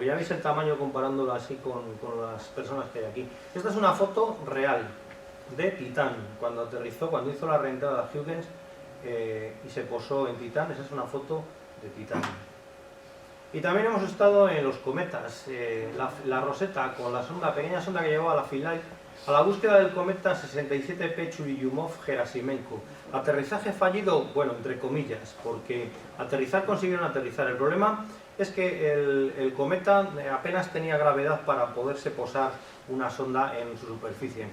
ya veis el tamaño comparándola así con las personas que hay aquí. Esta es una foto real de Titán, cuando aterrizó, cuando hizo la reentrada de la Huygens, y se posó en Titán. Esa es una foto de Titán. Y también hemos estado en los cometas, la Rosetta con la pequeña sonda que llevaba la Philae a la búsqueda del cometa 67P Churyumov-Gerasimenko. Aterrizaje fallido, bueno, entre comillas, porque consiguieron aterrizar. El problema es que el cometa apenas tenía gravedad para poderse posar una sonda en su superficie.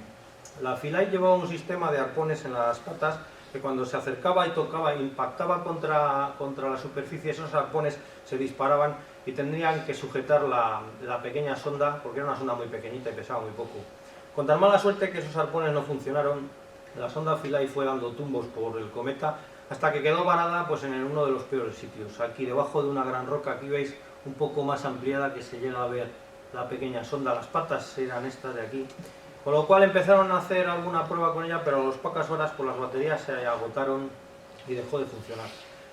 La Philae llevaba un sistema de arpones en las patas que cuando se acercaba y tocaba, impactaba contra la superficie, esos arpones se disparaban y tendrían que sujetar la pequeña sonda, porque era una sonda muy pequeñita y pesaba muy poco. Con tan mala suerte que esos arpones no funcionaron, la sonda Philae fue dando tumbos por el cometa hasta que quedó varada pues, en uno de los peores sitios. Aquí debajo de una gran roca, aquí veis un poco más ampliada que se llega a ver la pequeña sonda. Las patas eran estas de aquí. Con lo cual empezaron a hacer alguna prueba con ella, pero a las pocas horas pues las baterías se agotaron y dejó de funcionar.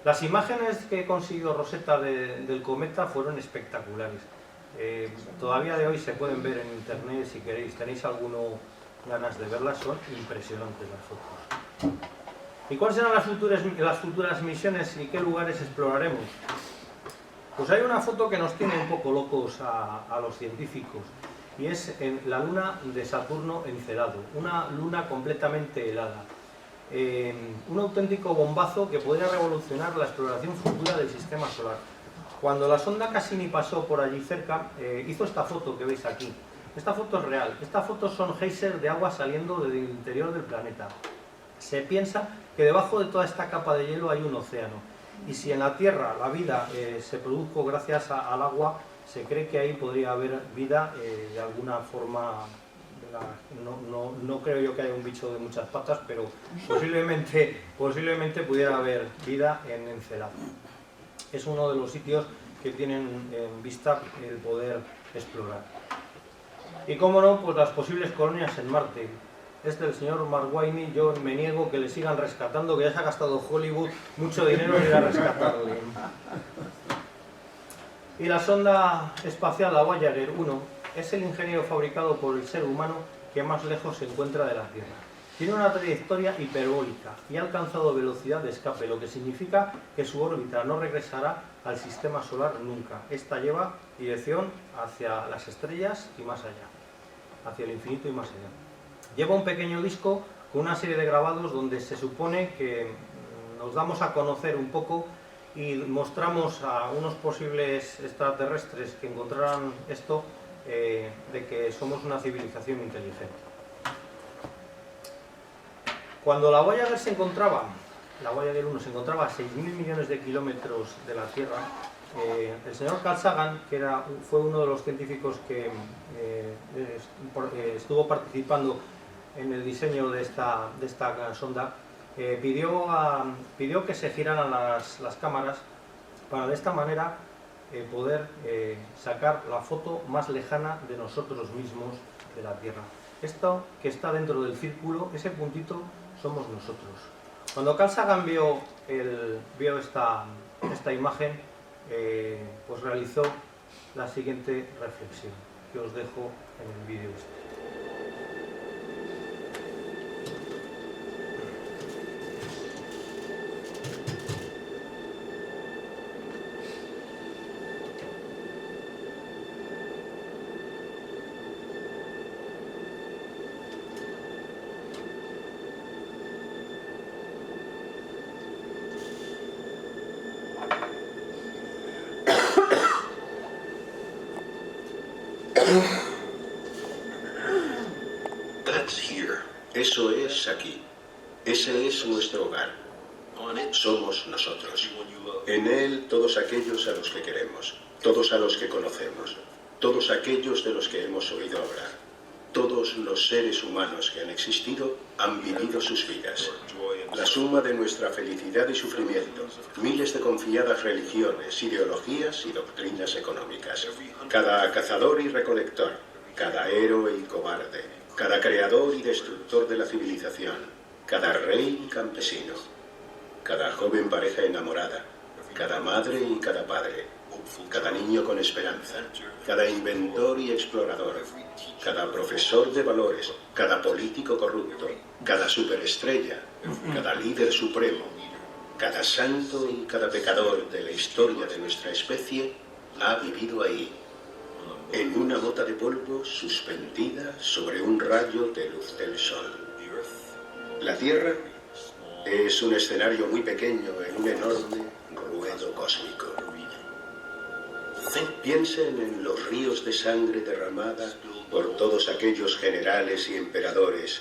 Las imágenes que consiguió Rosetta del cometa fueron espectaculares. Todavía de hoy se pueden ver en internet si queréis, tenéis alguna ganas de verlas, son impresionantes las fotos. ¿Y cuáles serán las futuras misiones y qué lugares exploraremos? Pues hay una foto que nos tiene un poco locos a los científicos. Y es en la luna de Saturno Encelado, una luna completamente helada. Un auténtico bombazo que podría revolucionar la exploración futura del sistema solar. Cuando la sonda Cassini pasó por allí cerca, hizo esta foto que veis aquí. Esta foto es real. Estas fotos son geysers de agua saliendo del interior del planeta. Se piensa que debajo de toda esta capa de hielo hay un océano. Y si en la Tierra la vida se produjo gracias al agua, se cree que ahí podría haber vida de alguna forma. No creo yo que haya un bicho de muchas patas, pero posiblemente pudiera haber vida en Encelado. Es uno de los sitios que tienen en vista el poder explorar. Y cómo no, pues las posibles colonias en Marte. El señor Mark Winey, yo me niego que le sigan rescatando, que ya se ha gastado Hollywood mucho dinero en ir a rescatarle. Y la sonda espacial, la Voyager 1, es el ingeniero fabricado por el ser humano que más lejos se encuentra de la Tierra. Tiene una trayectoria hiperbólica y ha alcanzado velocidad de escape, lo que significa que su órbita no regresará al sistema solar nunca. Esta lleva dirección hacia las estrellas y más allá, hacia el infinito y más allá. Lleva un pequeño disco con una serie de grabados donde se supone que nos damos a conocer un poco y mostramos a unos posibles extraterrestres que encontraran esto, de que somos una civilización inteligente. Cuando la Voyager se encontraba, la Voyager 1 se encontraba a 6.000 millones de kilómetros de la Tierra, el señor Carl Sagan, que fue uno de los científicos que estuvo participando en el diseño de esta sonda, pidió que se giraran las cámaras para de esta manera poder sacar la foto más lejana de nosotros mismos de la Tierra. Esto que está dentro del círculo, ese puntito, somos nosotros. Cuando Carl Sagan vio esta imagen, pues realizó la siguiente reflexión, que os dejo en el vídeo este. That's here. Eso es aquí. Ese es nuestro hogar. Somos nosotros. En él todos aquellos a los que queremos, todos a los que conocemos, todos aquellos de los que hemos oído hablar. Todos los seres humanos que han existido han vivido sus vidas. La suma de nuestra felicidad y sufrimiento, miles de confiadas religiones, ideologías y doctrinas económicas. Cada cazador y recolector, cada héroe y cobarde, cada creador y destructor de la civilización, cada rey y campesino, cada joven pareja enamorada, cada madre y cada padre, cada niño con esperanza, cada inventor y explorador, cada profesor de valores, cada político corrupto, cada superestrella, cada líder supremo, cada santo y cada pecador de la historia de nuestra especie ha vivido ahí, en una mota de polvo suspendida sobre un rayo de luz del sol. La Tierra es un escenario muy pequeño en un enorme ruedo cósmico. Piensen en los ríos de sangre derramada por todos aquellos generales y emperadores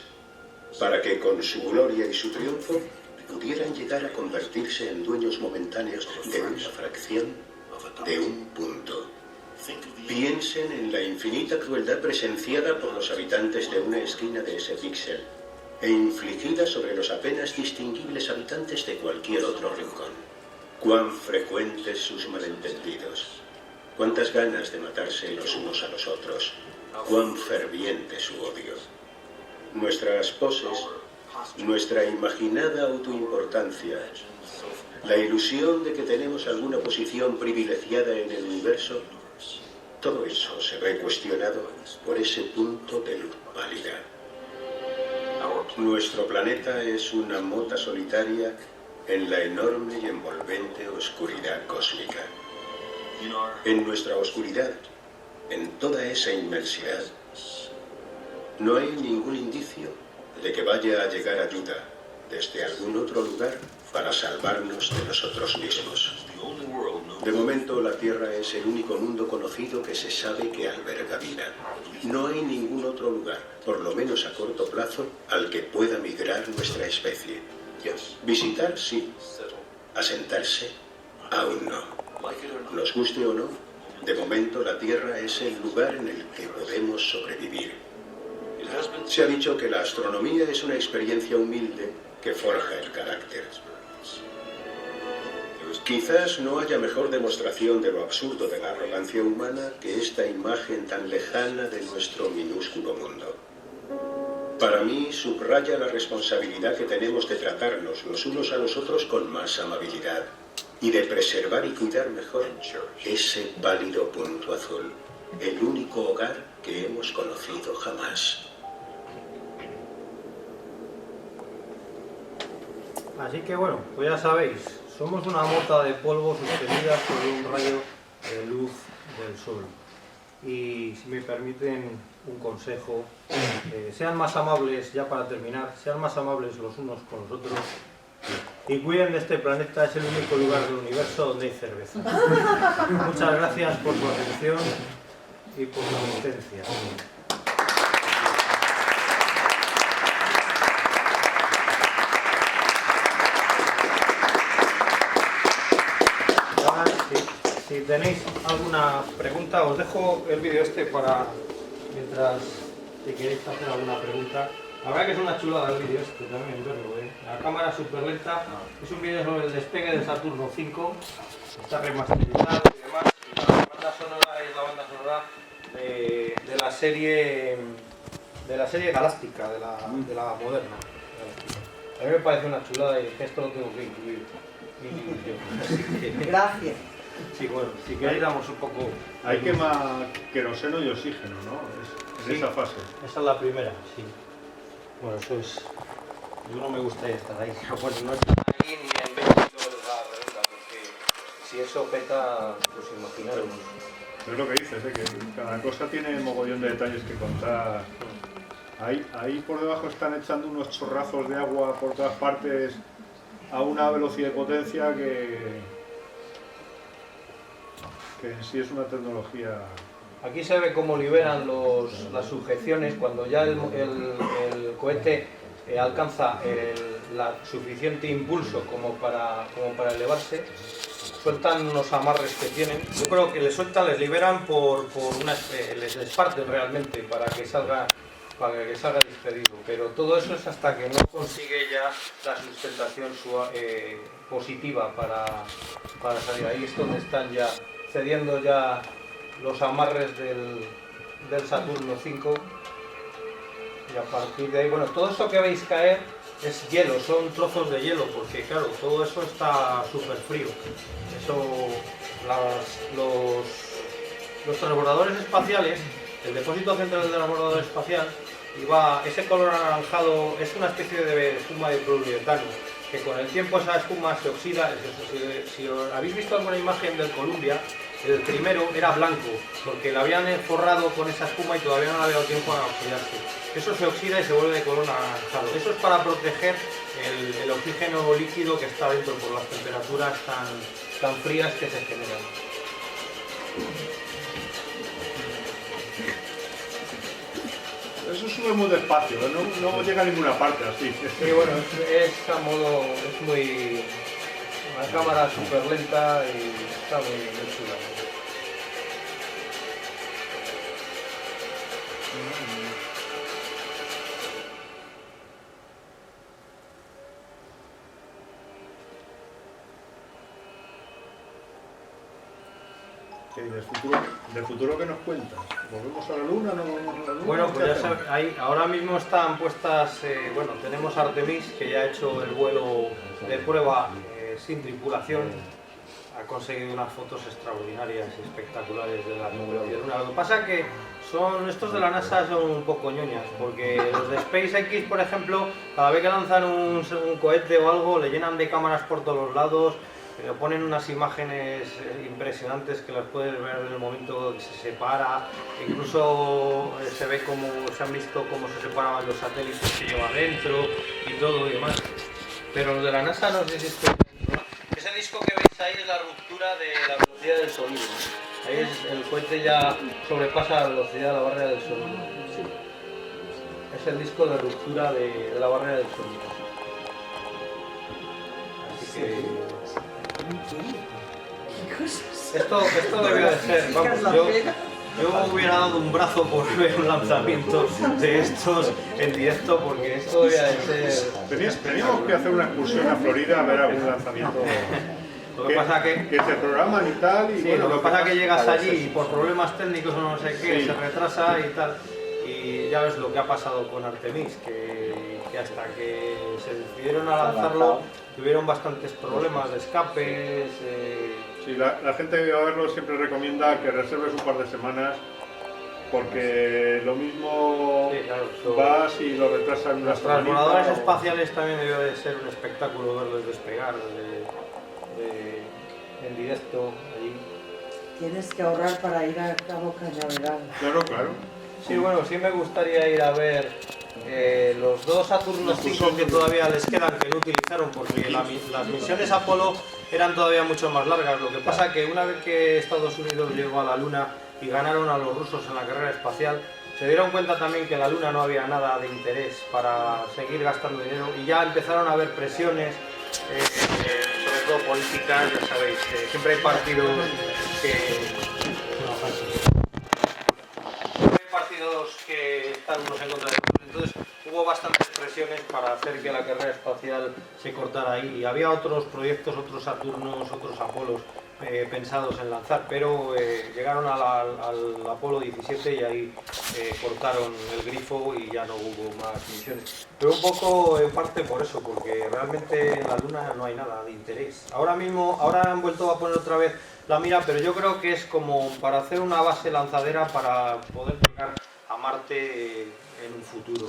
para que con su gloria y su triunfo pudieran llegar a convertirse en dueños momentáneos de una fracción de un punto. Piensen en la infinita crueldad presenciada por los habitantes de una esquina de ese píxel e infligida sobre los apenas distinguibles habitantes de cualquier otro rincón. Cuán frecuentes sus malentendidos, cuántas ganas de matarse los unos a los otros, cuán ferviente su odio. Nuestras poses, nuestra imaginada autoimportancia, la ilusión de que tenemos alguna posición privilegiada en el universo, todo eso se ve cuestionado por ese punto de luz pálida. Nuestro planeta es una mota solitaria en la enorme y envolvente oscuridad cósmica. En nuestra oscuridad, en toda esa inmensidad, no hay ningún indicio de que vaya a llegar ayuda desde algún otro lugar para salvarnos de nosotros mismos. De momento, la Tierra es el único mundo conocido que se sabe que alberga vida. No hay ningún otro lugar, por lo menos a corto plazo, al que pueda migrar nuestra especie. Visitar, sí. Asentarse, aún no. Nos guste o no, de momento la Tierra es el lugar en el que podemos sobrevivir. Se ha dicho que la astronomía es una experiencia humilde que forja el carácter. Quizás no haya mejor demostración de lo absurdo de la arrogancia humana que esta imagen tan lejana de nuestro minúsculo mundo. Para mí subraya la responsabilidad que tenemos de tratarnos los unos a los otros con más amabilidad y de preservar y cuidar mejor ese pálido punto azul, el único hogar que hemos conocido jamás. Así que bueno, pues ya sabéis, somos una mota de polvo suspendida sobre un rayo de luz del sol. Y si me permiten un consejo, sean más amables, ya para terminar, sean más amables los unos con los otros. y cuiden de este planeta, es el único lugar del universo donde hay cerveza. Muchas gracias por su atención y por su asistencia. Si tenéis alguna pregunta, os dejo el vídeo este para mientras si queréis hacer alguna pregunta. La verdad que es una chulada el vídeo este también verlo, ¿eh? La cámara súper lenta, es un vídeo sobre el despegue del Saturno V, está remasterizado y demás. Y la banda sonora es la banda sonora de la serie galáctica, de la moderna. A mí me parece una chulada y esto lo tengo que incluir. Gracias. Sí, bueno, si queréis damos un poco... Hay quema queroseno y oxígeno, ¿no? En esa fase. Esa es la primera, sí. Bueno, eso es... Yo no me gustaría estar ahí, pero bueno, no estar ahí ni en 20 kilómetros a la redonda, porque si eso peta, pues imaginaros. Es lo que dices, que cada cosa tiene mogollón de detalles que contar. Ahí por debajo están echando unos chorrazos de agua por todas partes a una velocidad y potencia que en sí es una tecnología... Aquí se ve cómo liberan las sujeciones cuando ya el cohete alcanza la suficiente impulso como para elevarse. Sueltan unos amarres que tienen. Yo creo que les sueltan, les liberan les parten realmente para que salga despedido. Pero todo eso es hasta que no consigue ya la sustentación positiva para salir. Ahí es donde están ya cediendo ya los amarres del Saturno V, y a partir de ahí, bueno, todo eso que veis caer es hielo, son trozos de hielo, porque claro, todo eso está súper frío. Eso, los transbordadores espaciales, el depósito central del transbordador espacial, ese color anaranjado es una especie de espuma de poliuretano, que con el tiempo esa espuma se oxida. Si habéis visto alguna imagen del Columbia, el primero era blanco, porque lo habían forrado con esa espuma y todavía no le había dado tiempo a oxidarse. Eso se oxida y se vuelve de color anaranjado. Eso es para proteger el oxígeno líquido que está dentro por las temperaturas tan frías que se generan. Eso sube muy despacio, no llega a ninguna parte así. Sí, bueno, es a modo, es muy... una cámara súper lenta y está muy chula. ¿Del futuro qué nos cuentas? ¿Volvemos a la Luna? ¿No volvemos a la Luna? Bueno, pues ya sabes, ahora mismo están puestas, bueno, tenemos Artemis, que ya ha hecho el vuelo de prueba sin tripulación, ha conseguido unas fotos extraordinarias y espectaculares de la superficie de la Luna. Lo que pasa es que estos de la NASA son un poco ñoñas, porque los de SpaceX, por ejemplo, cada vez que lanzan un cohete o algo, le llenan de cámaras por todos los lados, pero ponen unas imágenes impresionantes que las puedes ver en el momento que se separa. Incluso se ve cómo se han visto cómo se separaban los satélites que lleva dentro y todo y demás. Pero lo de la NASA no sé si estoy... Ese disco que veis ahí es la ruptura de la velocidad del sonido. Ahí el cohete ya sobrepasa la velocidad de la barrera del sonido. Es el disco de ruptura de la barrera del sonido. Así que... Esto debió de ser, vamos, yo hubiera dado un brazo por ver un lanzamiento de estos en directo, porque esto debía de ser... Teníamos que hacer una excursión a Florida a ver algún lanzamiento. Lo que pasa que se programan y tal. Y sí, bueno, lo que pasa es que llegas allí y por problemas técnicos o no sé qué, sí, se retrasa y tal. Y ya ves lo que ha pasado con Artemis, que hasta que se decidieron a lanzarlo tuvieron bastantes problemas de escapes. Sí, la gente que va a verlo siempre recomienda que reserves un par de semanas, porque lo mismo sí, claro, vas y lo retrasan una semana. Los transbordadores espaciales también debió de ser un espectáculo verlos despegar en directo allí. Tienes que ahorrar para ir a Cabo Cañaveral. Claro, claro. Sí, bueno, sí me gustaría ir a ver Los dos Saturno 5 que todavía les quedan, que no utilizaron porque las misiones Apolo eran todavía mucho más largas. Lo que pasa que una vez que Estados Unidos llegó a la Luna y ganaron a los rusos en la carrera espacial, se dieron cuenta también que en la Luna no había nada de interés para seguir gastando dinero y ya empezaron a haber presiones, sobre todo políticas, ya sabéis, siempre hay partidos que están unos en contra de otros, entonces hubo bastantes presiones para hacer que la carrera espacial se cortara ahí y había otros proyectos, otros Saturnos, otros Apolos pensados en lanzar, pero llegaron al Apolo 17 y ahí cortaron el grifo y ya no hubo más misiones. Pero un poco en parte por eso, porque realmente en la Luna no hay nada de interés. Ahora han vuelto a poner otra vez la mira, pero yo creo que es como para hacer una base lanzadera para poder llegar a Marte en un futuro.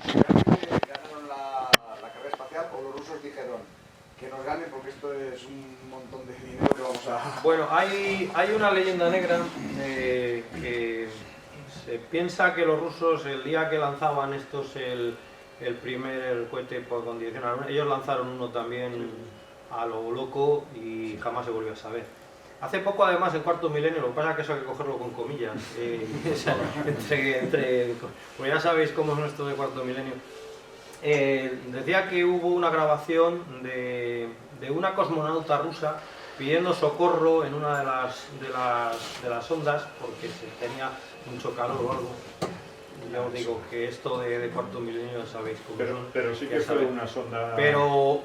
Realmente ganaron la carrera espacial o los rusos dijeron que nos ganen porque esto es un montón de dinero que vamos a... Bueno, hay una leyenda negra que se piensa que los rusos el día que lanzaban estos el primer cohete con dirección a la Luna, ellos lanzaron uno también a lo loco y jamás se volvió a saber. Hace poco además el cuarto milenio, lo que pasa es que eso hay que cogerlo con comillas, o sea, pues ya sabéis cómo es nuestro de cuarto milenio. Decía que hubo una grabación de una cosmonauta rusa pidiendo socorro en una de las ondas porque se tenía mucho calor o algo. Ya os digo que esto de cuarto milenio sabéis cómo son. Pero sí que fue una sonda... Pero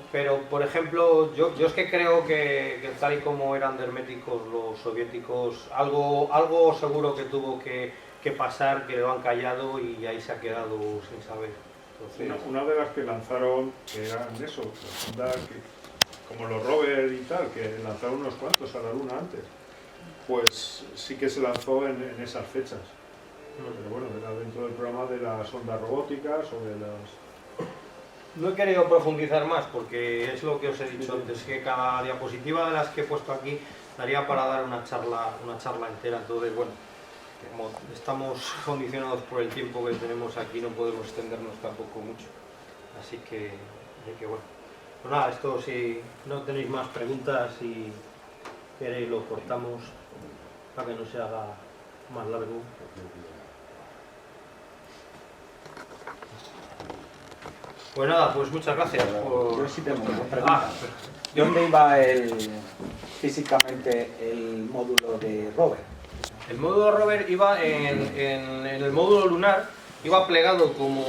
por ejemplo, yo es que creo que tal y como eran de herméticos los soviéticos, algo seguro que tuvo que pasar, que lo han callado y ahí se ha quedado sin saber. Entonces, una de las que lanzaron, que eran eso, las sondas como los rover y tal, que lanzaron unos cuantos a la Luna antes, pues sí que se lanzó en esas fechas. Pero bueno, era dentro del programa de las ondas robóticas o de las... no he querido profundizar más porque es lo que os he dicho antes, que cada diapositiva de las que he puesto aquí daría para dar una charla entera. Entonces, bueno, como estamos condicionados por el tiempo que tenemos aquí, no podemos extendernos tampoco mucho. Así que bueno. Pues nada, esto si no tenéis más preguntas y queréis lo cortamos para que no se haga más largo. Pues nada, pues muchas gracias por... Yo sí tengo una pregunta. ¿Dónde iba físicamente el módulo de rover? El módulo rover iba en el módulo lunar, iba plegado como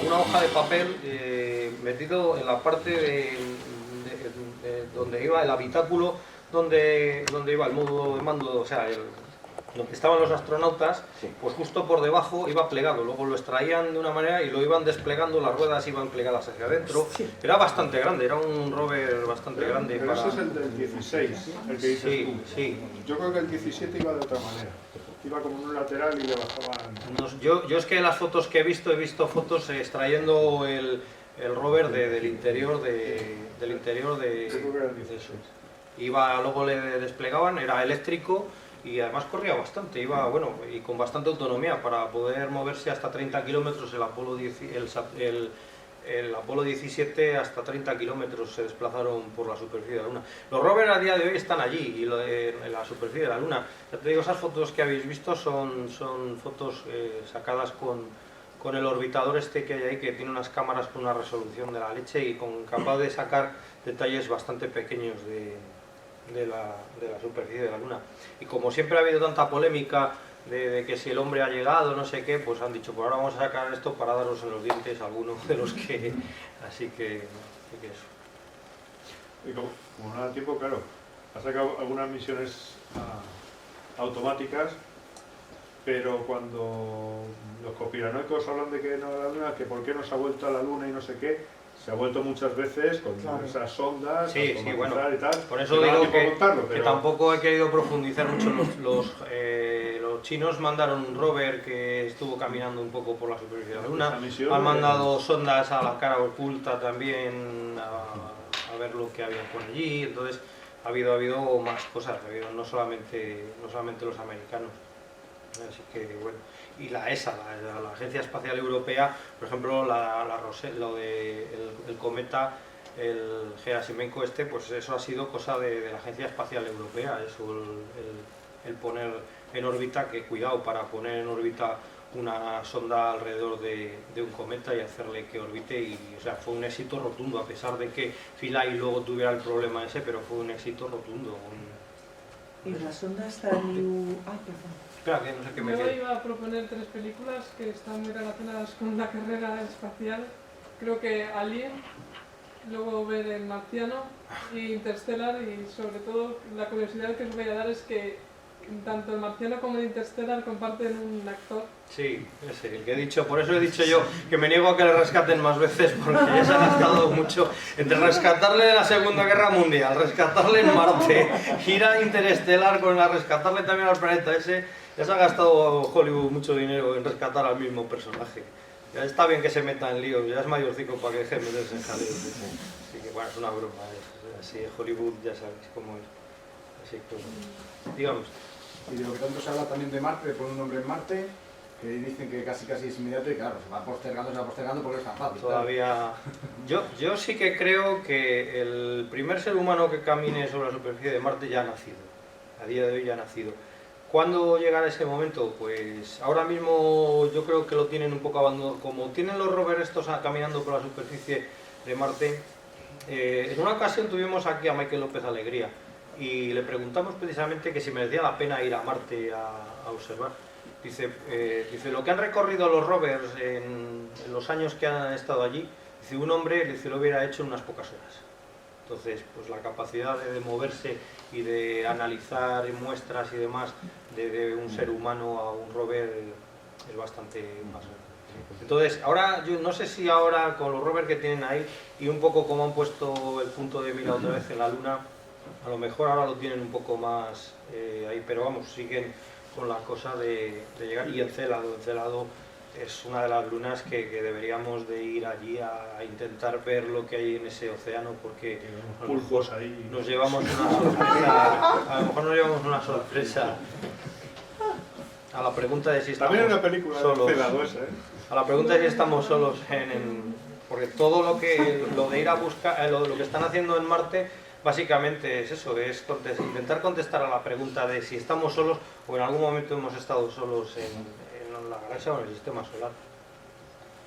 una hoja de papel, metido en la parte de donde iba el habitáculo, donde iba el módulo de mando, o sea, donde estaban los astronautas, Sí. pues justo por debajo iba plegado, luego lo extraían de una manera y lo iban desplegando, las ruedas iban plegadas hacia adentro. Era bastante grande, era un rover bastante grande. Pero ese es el del 16, el que dices Sí, tú. sí. Yo creo que el 17 iba de otra manera. Iba como en un lateral y le bajaban... Yo es que las fotos que he visto fotos extrayendo el rover del interior de Yo creo que era el 16. Iba, luego le desplegaban, era eléctrico y además corría bastante, iba bueno y con bastante autonomía para poder moverse hasta 30 kilómetros. El Apolo 17 hasta 30 kilómetros se desplazaron por la superficie de la Luna. Los rovers a día de hoy están allí y en la superficie de la Luna. Ya te digo, esas fotos que habéis visto son fotos sacadas con el orbitador este que hay ahí, que tiene unas cámaras con una resolución de la leche y capaz de sacar detalles bastante pequeños de la superficie de la Luna. Y como siempre ha habido tanta polémica de que si el hombre ha llegado, no sé qué, pues han dicho, pues ahora vamos a sacar esto para daros en los dientes a algunos de los que... Así que eso. Y como no da tiempo, claro, ha sacado algunas misiones automáticas, pero cuando los conspiranoicos hablan de que no a la Luna, que por qué no se ha vuelto a la Luna y no sé qué, se ha vuelto muchas veces con esas sondas, Sí, bueno, y tal. por eso no da digo tiempo contarlo, que pero... tampoco he querido profundizar mucho. Los chinos mandaron un rover que estuvo caminando un poco por la superficie de la Luna, Esa misión han mandado sondas a la cara oculta también a ver lo que había por allí. Entonces ha habido más cosas, no solamente los americanos. Así que bueno, y la ESA, la Agencia Espacial Europea, por ejemplo, lo de el cometa, el Gerasimenko pues eso ha sido cosa de la Agencia Espacial Europea, eso, el poner en órbita, que cuidado, para poner en órbita una sonda alrededor de un cometa y hacerle que orbite, y o sea, fue un éxito rotundo, a pesar de que Philae luego tuviera el problema ese, pero fue un éxito rotundo. Y la sonda está New... Ay, perdón. Espera, que no sé qué me Yo quede. iba a proponer 3 películas que están muy relacionadas con la carrera espacial. Creo que Alien, luego ver El Marciano y Interstellar, y sobre todo la curiosidad que os voy a dar es que tanto El Marciano como el Interstellar comparten un actor. Sí, ese, el que he dicho, por eso he dicho yo que me niego a que le rescaten más veces, porque ya se ha gastado mucho entre rescatarle de la Segunda Guerra Mundial, rescatarle en Marte, ir a Interestelar con rescatarle también al planeta ese, ya se ha gastado Hollywood mucho dinero en rescatar al mismo personaje. Ya está bien que se meta en líos, ya es mayorcico para que deje de meterse en jaleos. Así que bueno, es una broma, así Hollywood ya sabéis cómo es. Así que, digamos. Y de lo que tanto se habla también de Marte, de poner un hombre en Marte, que dicen que casi es inmediato, y claro, se va postergando porque es tan fácil. Todavía... Yo sí que creo que el primer ser humano que camine sobre la superficie de Marte ya ha nacido. A día de hoy ya ha nacido. ¿Cuándo llegará ese momento? Pues ahora mismo yo creo que lo tienen un poco abandonado. Como tienen los rovers estos caminando por la superficie de Marte, en una ocasión tuvimos aquí a Michael López Alegría y le preguntamos precisamente que si merecía la pena ir a Marte a observar. Dice, lo que han recorrido los rovers en los años que han estado allí, dice, un hombre lo hubiera hecho en unas pocas horas. Entonces, pues la capacidad de moverse y de analizar muestras y demás de un ser humano a un rover es bastante más grande. Entonces, ahora, yo no sé si ahora con los rovers que tienen ahí y un poco como han puesto el punto de mira otra vez en la Luna, a lo mejor ahora lo tienen un poco más ahí, pero vamos, siguen con la cosa de llegar. Y Encélado es una de las lunas que deberíamos de ir allí a intentar ver lo que hay en ese océano, porque a lo mejor nos llevamos una sorpresa. A lo mejor nos llevamos una sorpresa. A la pregunta de si estamos también una película solos. de Encélado esa, A la pregunta de si estamos solos porque todo lo de ir a buscar, lo que están haciendo en Marte, básicamente es eso, es intentar contestar a la pregunta de si estamos solos o en algún momento hemos estado solos en la galaxia o en el sistema solar.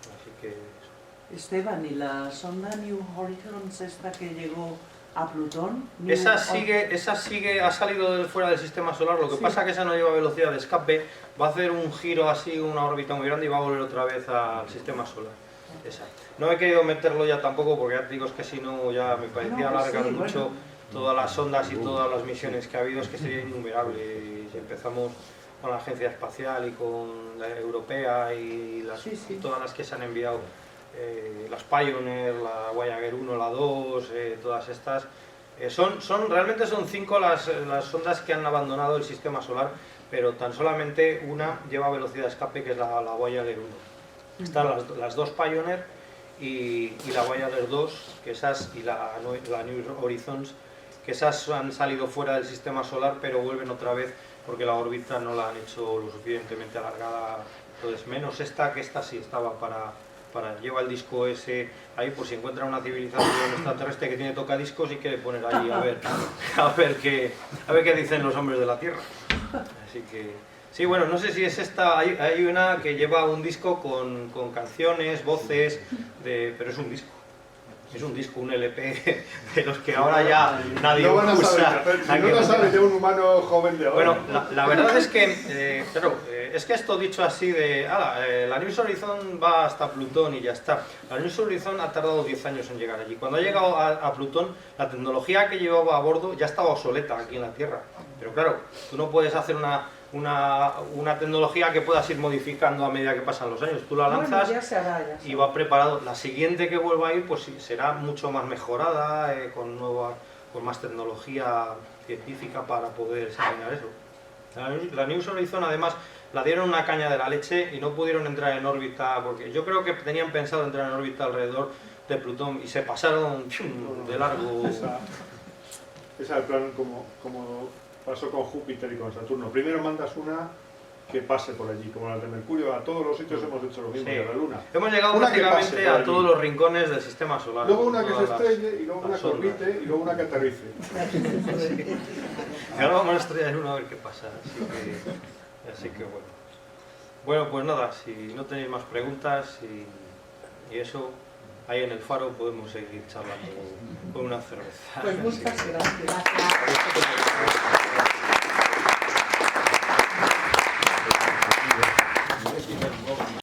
Así que eso. Esteban, ¿y la sonda New Horizons esta que llegó a Plutón? Esa sigue, ha salido fuera del sistema solar, lo que pasa es que esa no lleva velocidad de escape, va a hacer un giro así, una órbita muy grande y va a volver otra vez al sistema solar. Esa. No he querido meterlo ya tampoco porque ya te digo, es que si no ya me parecía alargar mucho todas las sondas y todas las misiones que ha habido, es que sería innumerable. Y si empezamos con la Agencia Espacial y con la Europea y todas las que se han enviado, las Pioneer, la Voyager 1, la 2, todas estas, realmente son 5 las sondas que han abandonado el sistema solar, pero tan solamente una lleva velocidad de escape, que es la Voyager 1. Están las 2 Pioneer y la Voyager 2, que esas, y la New Horizons, que esas han salido fuera del sistema solar, pero vuelven otra vez porque la órbita no la han hecho lo suficientemente alargada. Entonces, menos esta, que esta sí estaba lleva el disco ese ahí, por si encuentra una civilización extraterrestre que tiene tocadiscos y quiere poner allí a ver qué dicen los hombres de la Tierra. Así que sí, bueno, no sé si es esta, hay una que lleva un disco con canciones, voces, pero es un disco. Es un disco, un LP de los que ahora ya nadie no van a usa. saber, si no lo sabe de un humano joven de ahora. Bueno, la verdad es que, es que esto dicho así la New Horizons va hasta Plutón y ya está. La New Horizons ha tardado 10 años en llegar allí. Cuando ha llegado a Plutón, la tecnología que llevaba a bordo ya estaba obsoleta aquí en la Tierra. Pero claro, tú no puedes hacer una tecnología que puedas ir modificando a medida que pasan los años. Tú la lanzas y va preparado. La siguiente que vuelva a ir pues será mucho más mejorada, con más tecnología científica para poder examinar eso. La New Horizons además la dieron una caña de la leche y no pudieron entrar en órbita, porque yo creo que tenían pensado entrar en órbita alrededor de Plutón y se pasaron de largo. Esa es el plan como pasó con Júpiter y con Saturno. Primero mandas una que pase por allí, como las de Mercurio. A todos los sitios hemos hecho lo mismo, Sí. y a la Luna. Hemos llegado Una que pase prácticamente por a allí. todos los rincones del sistema solar. Luego una que se Todas las- estrelle, y luego una las que ondas. orbite, y luego una que aterrice. Y ahora vamos a estrellar en uno a ver qué pasa. Así que bueno. Bueno, pues nada, si no tenéis más preguntas y eso, ahí en el faro podemos seguir charlando con una cerveza. Pues muchas gracias. Gracias.